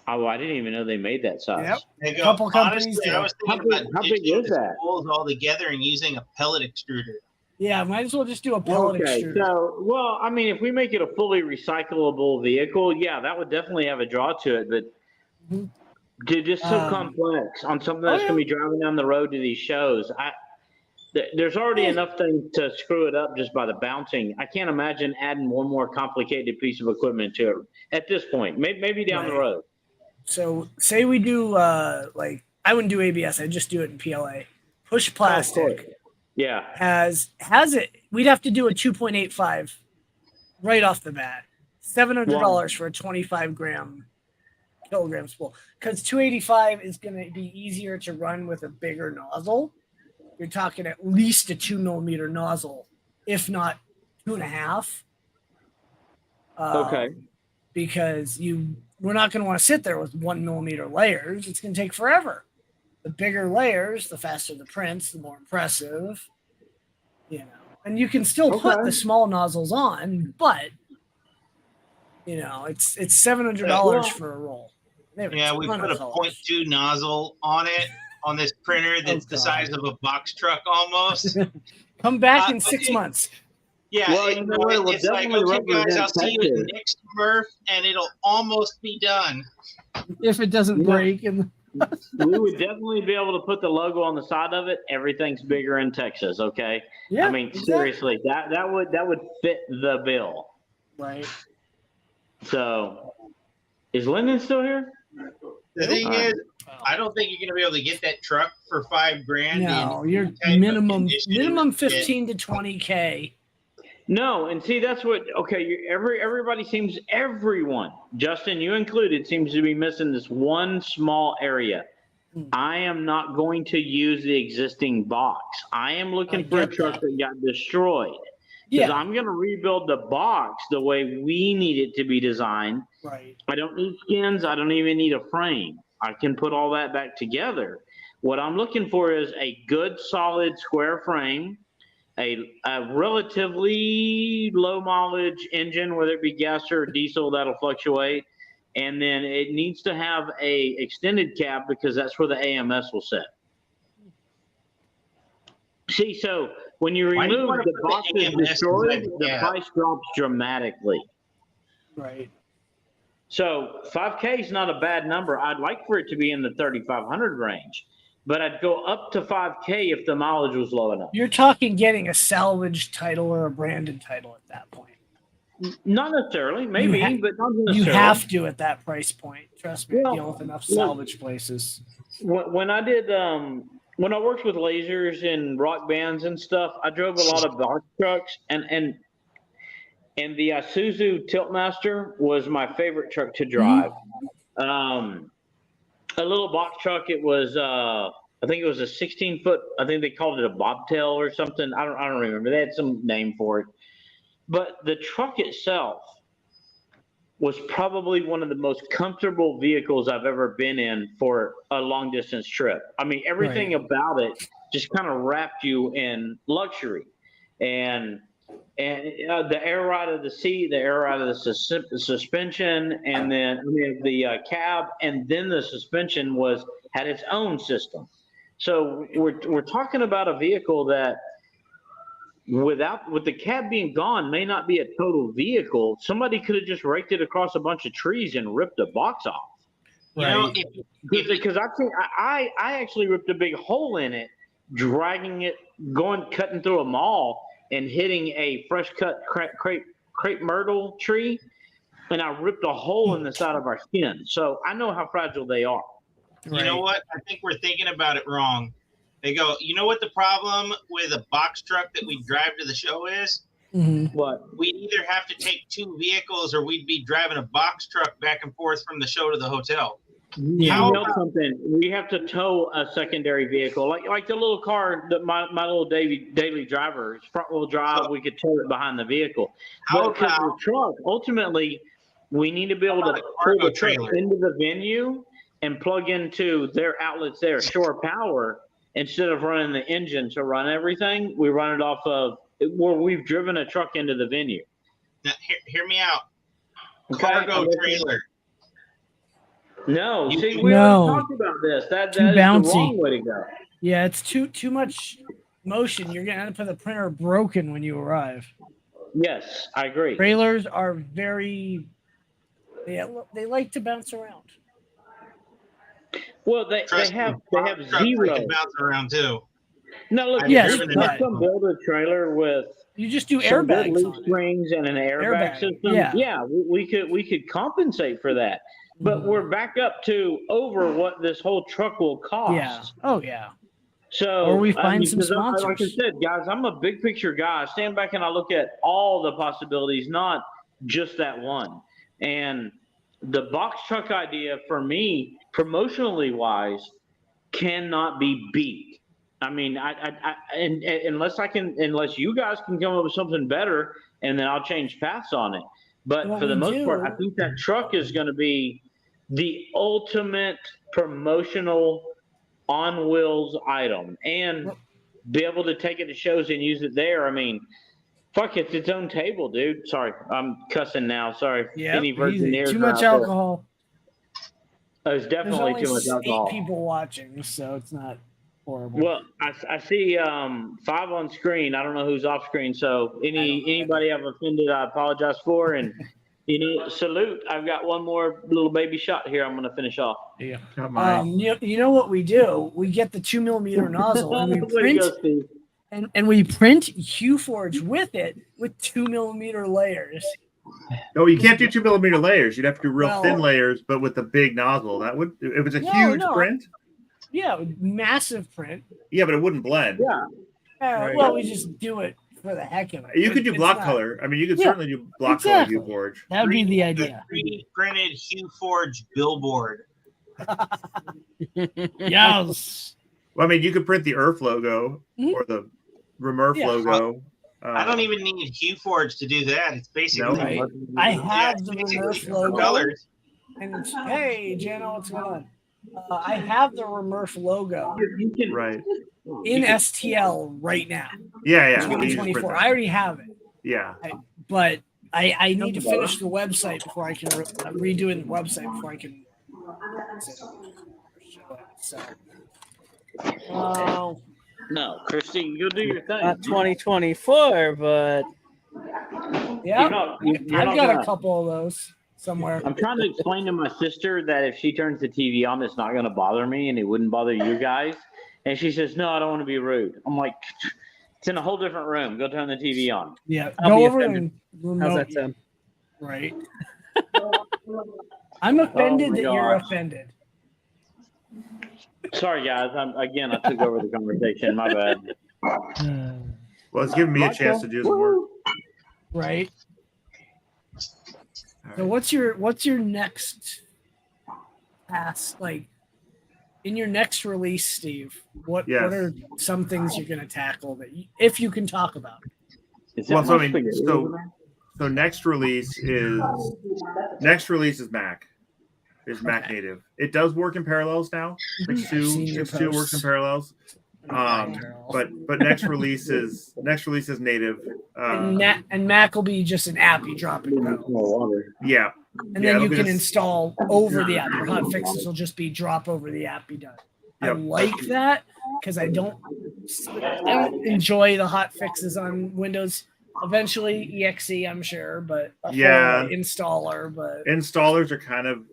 Oh, I didn't even know they made that size. Yep. There you go. Couple companies Honestly, do. I was How thinking big- about how big ditching is the that? spools all together and using a pellet extruder. Yeah, might as well just do a pellet Okay, extruder. so, well, I mean, if we make it a fully recyclable vehicle, yeah, that would definitely have a draw to it, but Mhm. dude, just so Um, complex on something that's yeah. going to be driving down the road to these shows. There's already Yeah. enough things to screw it up just by the bouncing. I can't imagine adding one more complicated piece of equipment to it at this point. Maybe down the Right. road. So say we do like I wouldn't do ABS, I'd just do it in PLA. Push plastic Yeah. has it. We'd have to do a 2.85 right off the bat. $700 for a 25 kilogram spool. Because 285 is going to be easier to run with a bigger nozzle. You're talking at least a 2 millimeter nozzle, if not 2.5. Okay. Because we're not going to want to sit there with 1 millimeter layers. It's going to take forever. The bigger layers, the faster the prints, the more impressive. And you can still put the small nozzles on, but it's $700 for a roll. Yeah, we put a 0.2 nozzle on it on this printer that's the size of a box truck almost. Come back in 6 months. Yeah, Well, you know what, it will it's like, definitely okay, guys, I'll see you represent in next Murph, and it'll almost be done. If it doesn't break. And We would definitely be able to put the logo on the side of it. Everything's bigger in Texas, okay? yeah, I mean, exactly. seriously, that would fit the bill. Right. So, is Lyndon still here? The thing All right. is, I don't think you're going to be able to get that truck for $5,000. No, you're type of minimum condition. 15 to 20K. No, and see, that's what. Okay, everyone, Justin, you included, seems to be missing this one small area. I am not going to use the existing box. I am looking for a truck that got destroyed. Because I'm going to rebuild the box the way we need it to be designed. Right. I don't need skins. I don't even need a frame. I can put all that back together. What I'm looking for is a good, solid square frame, a relatively low mileage engine, whether it be gas or diesel, that'll fluctuate. And then it needs to have a extended cab because that's where the AMS will sit. See, so when you remove the box is destroyed, the price drops dramatically. Right. So 5K is not a bad number. I'd like for it to be in the 3,500 range, but I'd go up to 5K if the mileage was low enough. You're talking getting a salvage title or a branded title at that point. Not necessarily, maybe, but not necessarily. You have to at that price point. Trust me, I deal with enough salvage places. When I did, when I worked with lasers and rock bands and stuff, I drove a lot of box trucks, and the Isuzu Tiltmaster was my favorite truck to drive. A little box truck. It was, I think it was a 16-foot. I think they called it a bobtail or something. I don't remember. They had some name for it. But the truck itself was probably one of the most comfortable vehicles I've ever been in for a long distance trip. I mean, everything about it just kind of wrapped you in luxury, and the air ride of the seat, the air ride of the suspension, and then the cab, and then the suspension had its own system. So we're talking about a vehicle that, with the cab being gone, may not be a total vehicle. Somebody could have just raked it across a bunch of trees and ripped the box off. Right. Because I actually ripped a big hole in it, dragging it, cutting through a mall and hitting a fresh cut crepe myrtle tree, and I ripped a hole in the side of our skin. So I know how fragile they are. You know what? I think we're thinking about it wrong. They go, you know what the problem with a box truck that we drive to the show is? Mm-hmm. What? We'd either have to take two vehicles or we'd be driving a box truck back and forth from the show to the hotel. Yeah, something. We have to tow a secondary vehicle, like the little car that my little daily driver, front wheel drive. We could tow it behind the vehicle. But because of the truck, ultimately, we need to be able to pull the truck into the venue and plug into their outlets there, shore power. Instead of running the engine to run everything, we run it off of where we've driven a truck into the venue. Now, hear me out. Cargo trailer. No, see, we already talked about this. That is the wrong way to go. Yeah, it's too much motion. You're gonna end up with the printer broken when you arrive. Yes, I agree. Trailers are very. They like to bounce around. Well, they have zero. Can bounce around too. No, look, yes, you can build a trailer with. You just do airbags, leaf springs, and an airbag system. Yeah, we could compensate for that, but we're back up to over what this whole truck will cost. Yeah. Oh yeah. So, or we find some sponsors. Like I said, guys, I'm a big picture guy. I stand back and I look at all the possibilities, not just that one. And the box truck idea for me, promotionally wise, cannot be beat. I mean, unless you guys can come up with something better, and then I'll change paths on it. But for the most part, I think that truck is going to be the ultimate promotional on wheels item, and be able to take it to shows and use it there. I mean, fuck, it's its own table, dude. Sorry, I'm cussing now. Sorry. Yeah, any virgin too much alcohol. There's definitely too much alcohol. 8 people watching, so it's not horrible. Well, I see 5 on screen. I don't know who's off screen. So anybody I've offended, I apologize for. And salute. I've got one more little baby shot here. I'm going to finish off. Yeah. You know what we do? We get the 2mm nozzle and we print. And we print Huforge with it with 2mm layers. No, you can't do 2mm layers. You'd have to do real thin layers, but with the big nozzle. That would, it was a huge print. Yeah, massive print. Yeah, but it wouldn't blend. Yeah. Well, we just do it for the heck of it. You could do block color. I mean, you could certainly do block color Huforge. That would be the idea. 3D printed Huforge billboard. Yes. Well, I mean, you could print the Earth logo Mhm. or the Remurf Yeah. logo. I don't even need HueForge to do that. It's basically Right. I have it's the basically Remurf four logo. colors. And it's, hey, Jano, what's going on? I have the Remurf logo Right. in STL right now. Yeah. 2024. I already have it. Yeah. But I need to finish the website before I can redoing the website before I can show it. So, No, Christy, you do your thing. Not 2024, but yeah, You're not I've got gonna, a couple of those somewhere. I'm trying to explain to my sister that if she turns the TV on, it's not going to bother me and it wouldn't bother you guys. And she says, "No, I don't want to be rude." I'm like, "It's in a whole different room. Go turn the TV on." Yeah, I'll go be over offended. and how's remote that sound? right. I'm offended my that you're gosh. offended. Sorry, guys. I took over the conversation. My bad. Well, it's giving me a chance to do some work. Right. All So right. what's your next task, like in your next release, Steve? What are some things you're going to tackle that if you can talk about? Well, so I mean, so next release is Mac. Is Mac native. It does work in parallels now. Like Stu works in parallels. But next release is native. And Mac will be just an app you drop and go. Yeah. And then you can install over the app. Your hot fixes will just be drop over the app, be done. Yep. I like that because I don't enjoy the hot fixes on Windows. Eventually EXE, I'm sure, but installer. But installers are kind of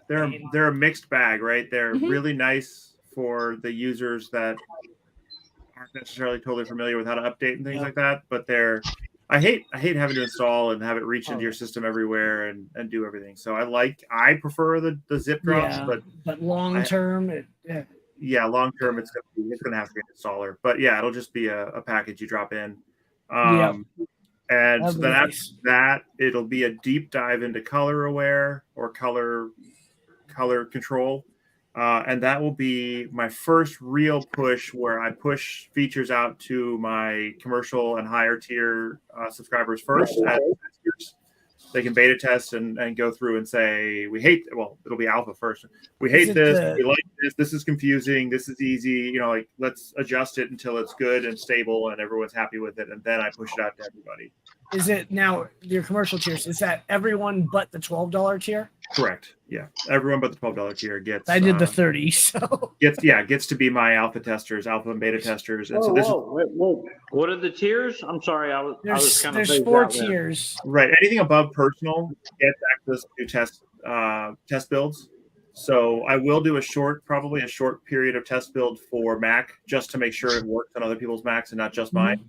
they're a mixed bag, right? They're really nice for the users that aren't necessarily totally familiar with how to update and things like that. But I hate having to install and have it reach into your system everywhere and do everything. So I prefer the zip drops, but long term long term it's gonna have to be an installer. But yeah, it'll just be a package you drop in. And so then after that, it'll be a deep dive into color aware or color control. And that will be my first real push where I push features out to my commercial and higher tier subscribers first. They can beta test and go through and say, it'll be alpha first. We hate this. We like this. This is confusing. This is easy. Let's adjust it until it's good and stable and everyone's happy with it. And then I push it out to everybody. Is it now your commercial tiers? Is that everyone but the $12 tier? Correct. Yeah. Everyone but the $12 tier gets. I did the 30, so gets to be my alpha testers, alpha and beta testers. And what are the tiers? I'm sorry, I was kind of. There's 4 tiers. Right. Anything above personal gets access to test builds. So I will do probably a short period of test build for Mac just to make sure it works on other people's Macs and not just mine.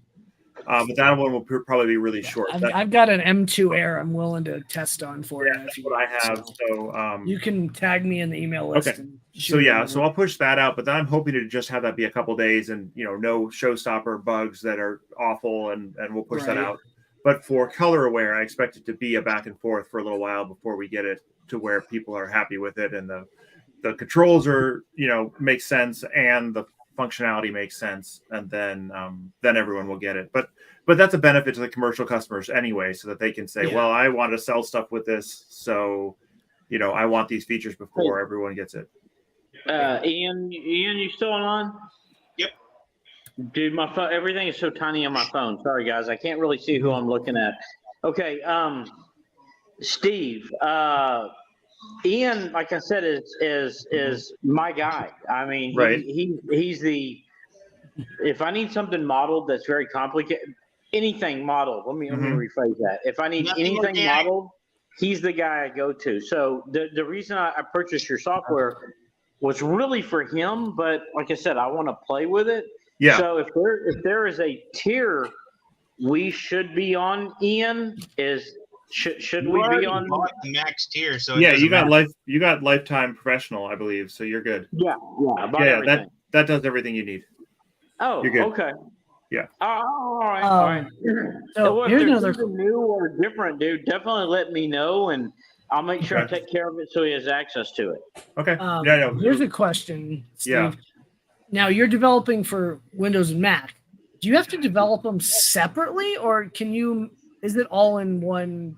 But that one will probably be really short. I've got an M2 Air I'm willing to test on for you. That's what I have. So you can tag me in the email list. Okay. So I'll push that out, but then I'm hoping to just have that be a couple days and no showstopper bugs that are awful, and we'll push that out. But for color aware, I expect it to be a back and forth for a little while before we get it to where people are happy with it and the controls are make sense and the functionality makes sense, and then everyone will get it. But that's a benefit to the commercial customers anyway, so that they can say, well, I want to sell stuff with this, so I want these features before everyone gets it. Ian, you still on? Yep. Dude, my phone, everything is so tiny on my phone. Sorry guys, I can't really see who I'm looking at. Okay, Steve, Ian, like I said, is my guy. I mean, he's the. If I need something modeled that's very complicated, anything modeled. Let me rephrase that. If I need anything modeled, he's the guy I go to. So the reason I purchased your software was really for him, but like I said, I want to play with it. Yeah. So if there is a tier we should be on, Ian, should we be on the max tier? So you got lifetime professional, I believe. So you're good. Yeah. That does everything you need. Oh, you're good. Okay. Yeah. All right. So if here's there's another something new or different, dude, definitely let me know. And I'll make sure I Okay. take care of it so he has access to it. Okay. Here's a question, Steve. Yeah. Now you're developing for Windows and Mac. Do you have to develop them separately, or is it all in one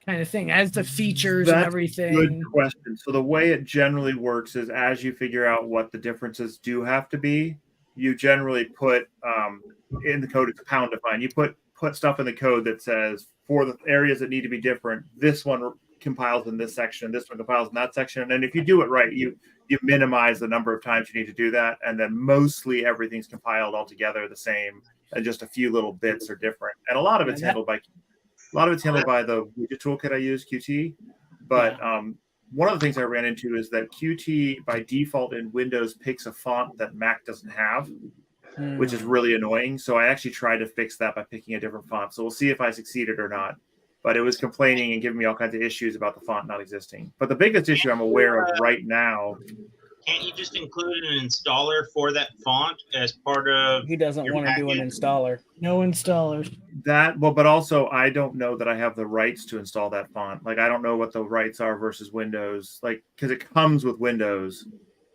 kind of thing as the features and everything? Good question. So the way it generally works is as you figure out what the differences do have to be, you generally put in the code, it's pound define. You put stuff in the code that says for the areas that need to be different, this one compiles in this section, this one compiles in that section. And if you do it right, you minimize the number of times you need to do that. And then mostly everything's compiled all together the same, and just a few little bits are different. And a lot of it's handled by the widget toolkit I use, Qt. But one of the things I ran into is that Qt by default in Windows picks a font that Mac doesn't have, which is really annoying. So I actually tried to fix that by picking a different font. So we'll see if I succeeded or not. But it was complaining and giving me all kinds of issues about the font not existing. But the biggest issue I'm aware of right now. Can't you just include an installer for that font as part of? He doesn't want to do an installer. No installers. But also I don't know that I have the rights to install that font. Like I don't know what the rights are versus Windows. Like because it comes with Windows,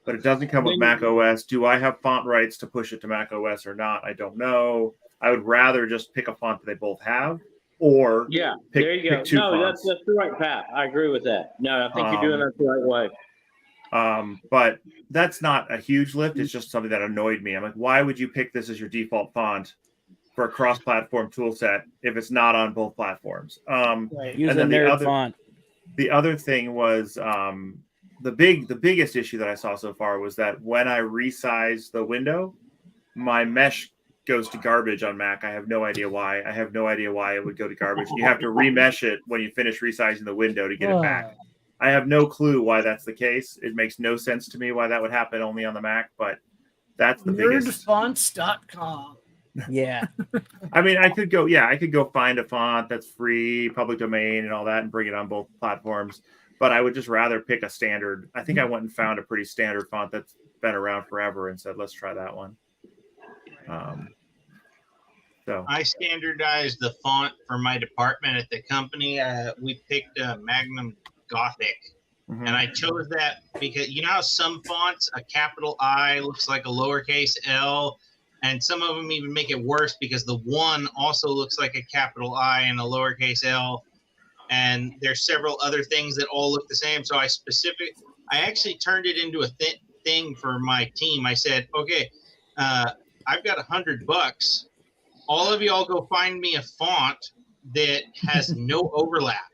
but it doesn't come with Mac OS. Do I have font rights to push it to Mac OS or not? I don't know. I would rather just pick a font that they both have, or there you go. No, that's the right path. I agree with that. No, I think you're doing that the right way. But that's not a huge lift. It's just something that annoyed me. I'm like, why would you pick this as your default font for a cross-platform tool set if it's not on both platforms? Use a nerd font. The other thing was the biggest issue that I saw so far was that when I resize the window, my mesh goes to garbage on Mac. I have no idea why. I have no idea why it would go to garbage. You have to remesh it when you finish resizing the window to get it back. I have no clue why that's the case. It makes no sense to me why that would happen only on the Mac, but that's the biggest. Nerdfonts.com. Yeah. I mean, I could go find a font that's free, public domain and all that and bring it on both platforms, but I would just rather pick a standard. I think I went and found a pretty standard font that's been around forever and said, let's try that one. So I standardized the font for my department at the company. We picked Magnum Gothic, and I chose that because you know how some fonts, a capital I looks like a lowercase L, and some of them even make it worse because the one also looks like a capital I and a lowercase L, and there's several other things that all look the same. So I actually turned it into a thing for my team. I said, okay, I've got $100. All of y'all go find me a font that has no overlap.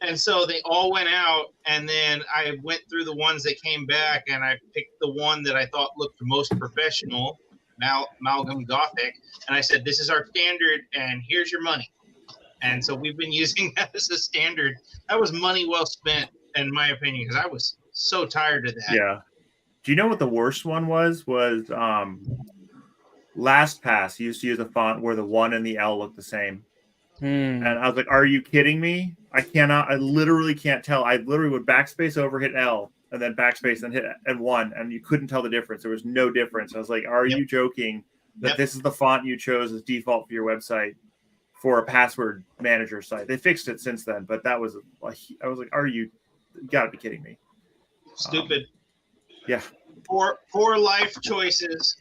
And so they all went out, and then I went through the ones that came back, and I picked the one that I thought looked most professional, Amalgam Gothic, and I said, this is our standard, and here's your money. And so we've been using that as a standard. That was money well spent, in my opinion, because I was so tired of that. Yeah. Do you know what the worst one was? LastPass used to use a font where the 1 and the L looked the same. And I was like, are you kidding me? I literally can't tell. I literally would backspace over, hit L, and then backspace and hit and 1, and you couldn't tell the difference. There was no difference. I was like, are you joking that this is the font you chose as default for your website for a password manager site? They fixed it since then, but I was like, you gotta be kidding me. Stupid. Yeah. Poor life choices.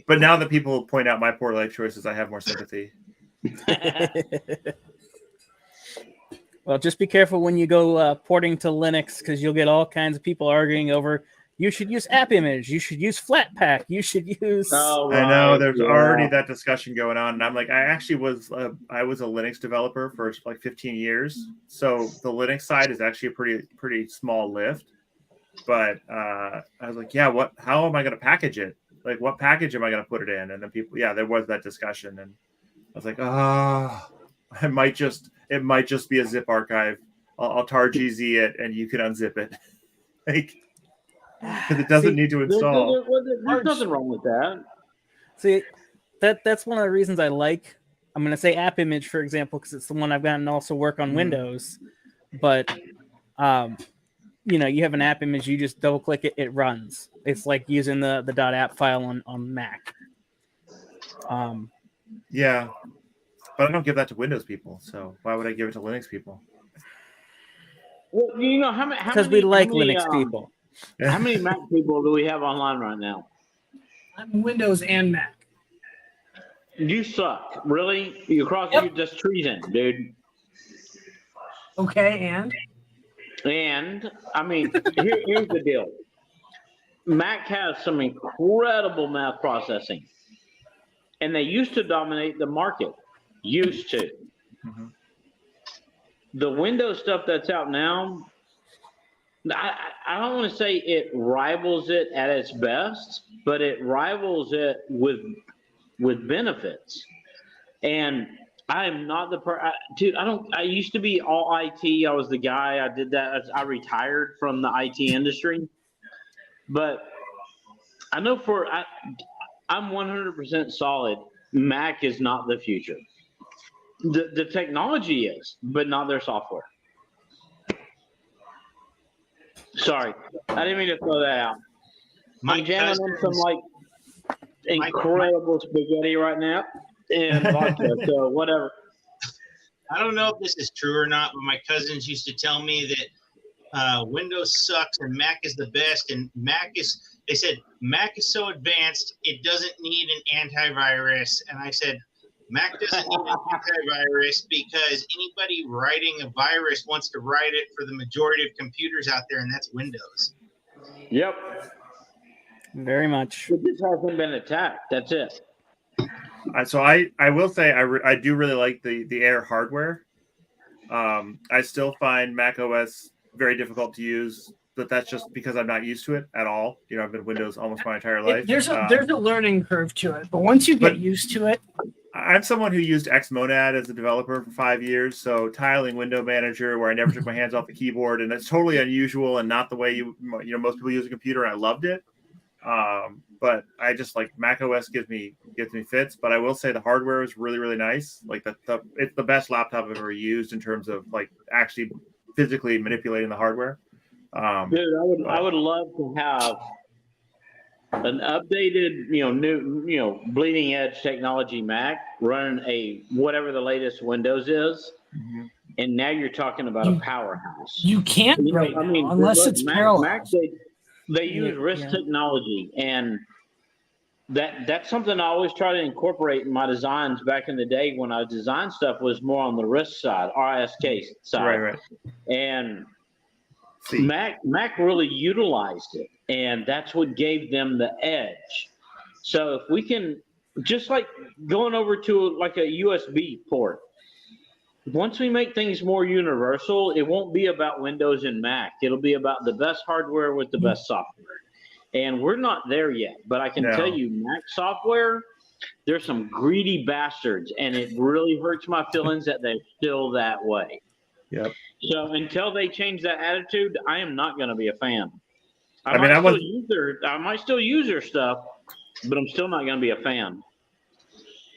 But now that people point out my poor life choices, I have more sympathy. Well, just be careful when you go porting to Linux, because you'll get all kinds of people arguing over you should use app image, you should use Flatpak, you should use. I know there's already that discussion going on, and I'm like, I was a Linux developer for like 15 years, so the Linux side is actually a pretty small lift. But I was like, how am I going to package it? Like, what package am I going to put it in? And then there was that discussion, and I was like, it might just be a zip archive. I'll tar-gz it, and you can unzip it, like, because it doesn't need to install. There's nothing wrong with that. See, that's one of the reasons I like. I'm going to say app image, for example, because it's the one I've gotten to also work on Windows. But you have an app image, you just double click it, it runs. It's like using the .app file on Mac. Yeah, But I don't give that to Windows people, so why would I give it to Linux people? Well, you know how many? Because we like Linux people. How many Mac people do we have online right now? I'm Windows and Mac. You suck. Really? You that's treason, dude. Okay, And I mean, here's the deal. Mac has some incredible math processing, and they used to dominate the market. Used to. Mm-hmm. The Windows stuff that's out now, I don't want to say it rivals it at its best, but it rivals it with benefits. And I am not the dude. I used to be all IT. I was the guy. I did that. I retired from the IT industry, but I know I'm 100% solid. Mac is not the future. The technology is, but not their software. Sorry, I didn't mean to throw that out. I'm jamming on some like incredible spaghetti right now and vodka, so whatever. I don't know if this is true or not, but my cousins used to tell me that Windows sucks and Mac is the best, and they said Mac is so advanced it doesn't need an antivirus, and I said Mac doesn't need an antivirus because anybody writing a virus wants to write it for the majority of computers out there, and that's Windows. Yep. Very much. It just hasn't been attacked. That's it. So I will say I do really like the Air hardware. I still find Mac OS very difficult to use, but that's just because I'm not used to it at all. You know, I've been Windows almost my entire life. There's a learning curve to it, but once you get used to it. I'm someone who used Xmonad as a developer for 5 years, so tiling window manager where I never took my hands off the keyboard, and it's totally unusual and not the way most people use a computer. I loved it, but I just like Mac OS gives me fits. But I will say the hardware is really, really nice. Like it's the best laptop I've ever used in terms of like actually physically manipulating the hardware. Dude, I would love to have an updated, new, bleeding edge technology Mac running a whatever the latest Windows is, and now you're talking about a powerhouse. You can't right now, unless it's parallel. Mac, they use RISC technology, and that's something I always try to incorporate in my designs. Back in the day when I designed stuff was more on the RISC side, RISK side, right. And Mac really utilized it, and that's what gave them the edge. So if we can, just like going over to like a USB port, once we make things more universal, it won't be about Windows and Mac. It'll be about the best hardware with the best software. And we're not there yet, but I can tell you Mac software, there's some greedy bastards, and it really hurts my feelings that they're still that way. Yep. So until they change that attitude, I am not going to be a fan. I might still use their stuff, but I'm still not going to be a fan.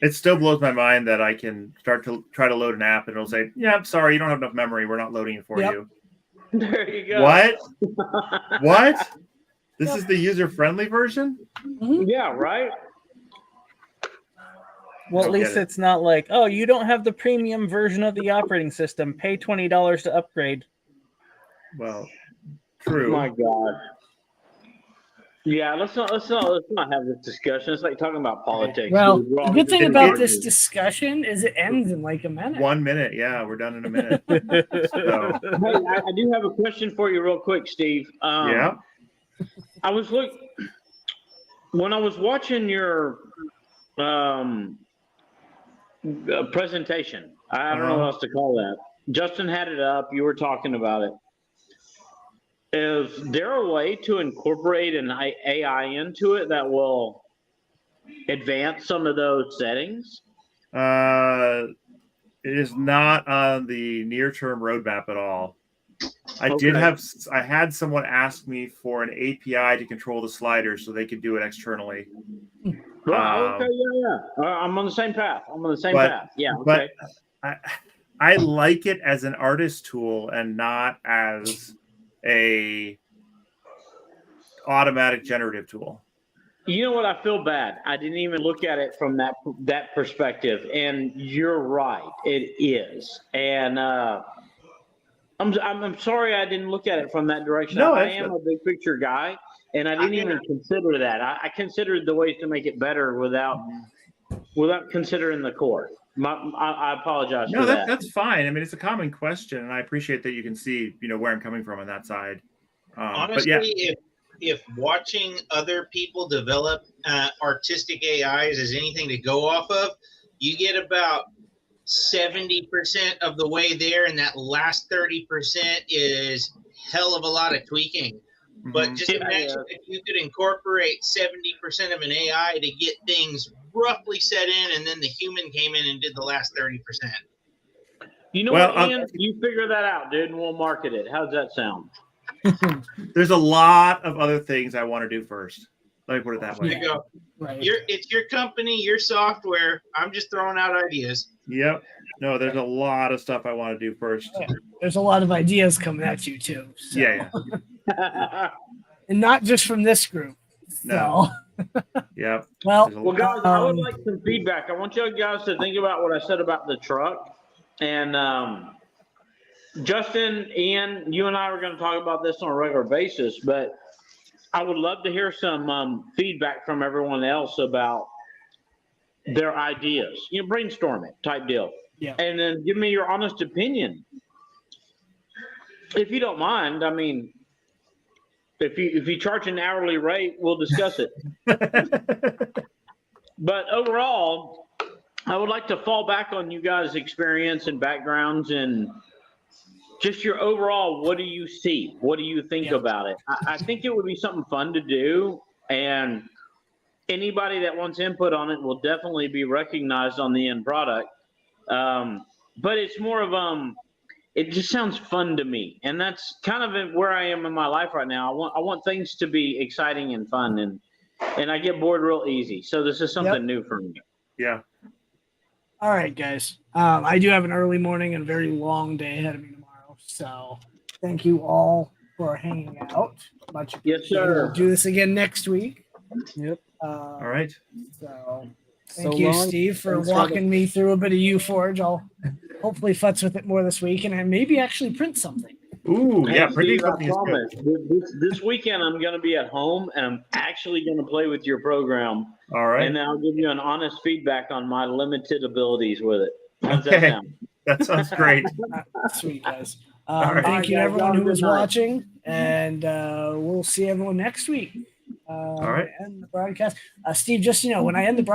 It still blows my mind that I can start to try to load an app and it'll say, "Yeah, I'm sorry, you don't have enough memory. We're not loading it for you." There you go. What? What? This is the user-friendly version? Yeah, right. Well, at least it's not like, oh, you don't have the premium version of the operating system. Pay $20 to upgrade. Well, true. Oh my God. Yeah, let's not have this discussion. It's like talking about politics. Well, the good thing about this discussion is it ends in like a minute. 1 minute. Yeah, we're done in a minute. Hey, I do have a question for you real quick, Steve. Yeah. When I was watching your presentation, I don't know what else to call that. Justin had it up. You were talking about it. Is there a way to incorporate an AI into it that will advance some of those settings? It is not on the near-term roadmap at all. I had someone ask me for an API to control the sliders so they could do it externally. Okay, yeah. I'm on the same path. Yeah, okay. But I like it as an artist tool and not as a automatic generative tool. You know what? I feel bad. I didn't even look at it from that perspective, and you're right. It is, and I'm sorry I didn't look at it from that direction. No, I that's am good. a big picture guy, and I didn't even consider that. I considered the ways to make it better without considering the core. I apologize No, for that. that's fine. I mean, it's a common question, and I appreciate that you can see, where I'm coming from on that side. Honestly, but yeah, if watching other people develop artistic AIs is anything to go off of, you get about 70% of the way there, and that last 30% is hell of a lot of tweaking. But just imagine if you could incorporate 70% of an AI to get things roughly set in, and then the human came in and did the last 30%. You know what, Ian? You figure that out, dude, and we'll market it. How's that sound? There's a lot of other things I want to do first. Let me put it that way. There you go. Right. It's your company, your software. I'm just throwing out ideas. Yep. No, there's a lot of stuff I want to do first. Yeah. There's a lot of ideas coming at you too. So. Yeah. And not just from this group. No. So. Yeah. Well, guys, I would like some feedback. I want you guys to think about what I said about the truck. And Justin, Ian, you and I were going to talk about this on a regular basis, but I would love to hear some feedback from everyone else about their ideas. Brainstorm it type deal. Yeah. And then give me your honest opinion. If you don't mind, I mean, if you charge an hourly rate, we'll discuss it. But overall, I would like to fall back on you guys' experience and backgrounds and just your overall, what do you see? What do you think about it? I think it would be something fun to do, and anybody that wants input on it will definitely be recognized on the end product. But it's more of it just sounds fun to me, and that's kind of where I am in my life right now. I want things to be exciting and fun, and I get bored real easy. So this is something new for me. Yeah. All right, guys. I do have an early morning and a very long day ahead of me tomorrow. So thank you all for hanging out. Much appreciated. Yes, sir. We'll do this again next week. Yep. All right. So thank you, Steve, for walking me through a bit of UForge. I'll hopefully futz with it more this week and maybe actually print something. Ooh, yeah, Steve, printing something is good. This weekend I'm going to be at home, and I'm actually going to play with your program. All right. And I'll give you an honest feedback on my limited abilities with it. How's that sound? That sounds great. Sweet, guys. Right. Thank you to guys. everyone who was Good night. watching, and we'll see everyone next week. All right. End the broadcast. Steve, just when I end the broadcast,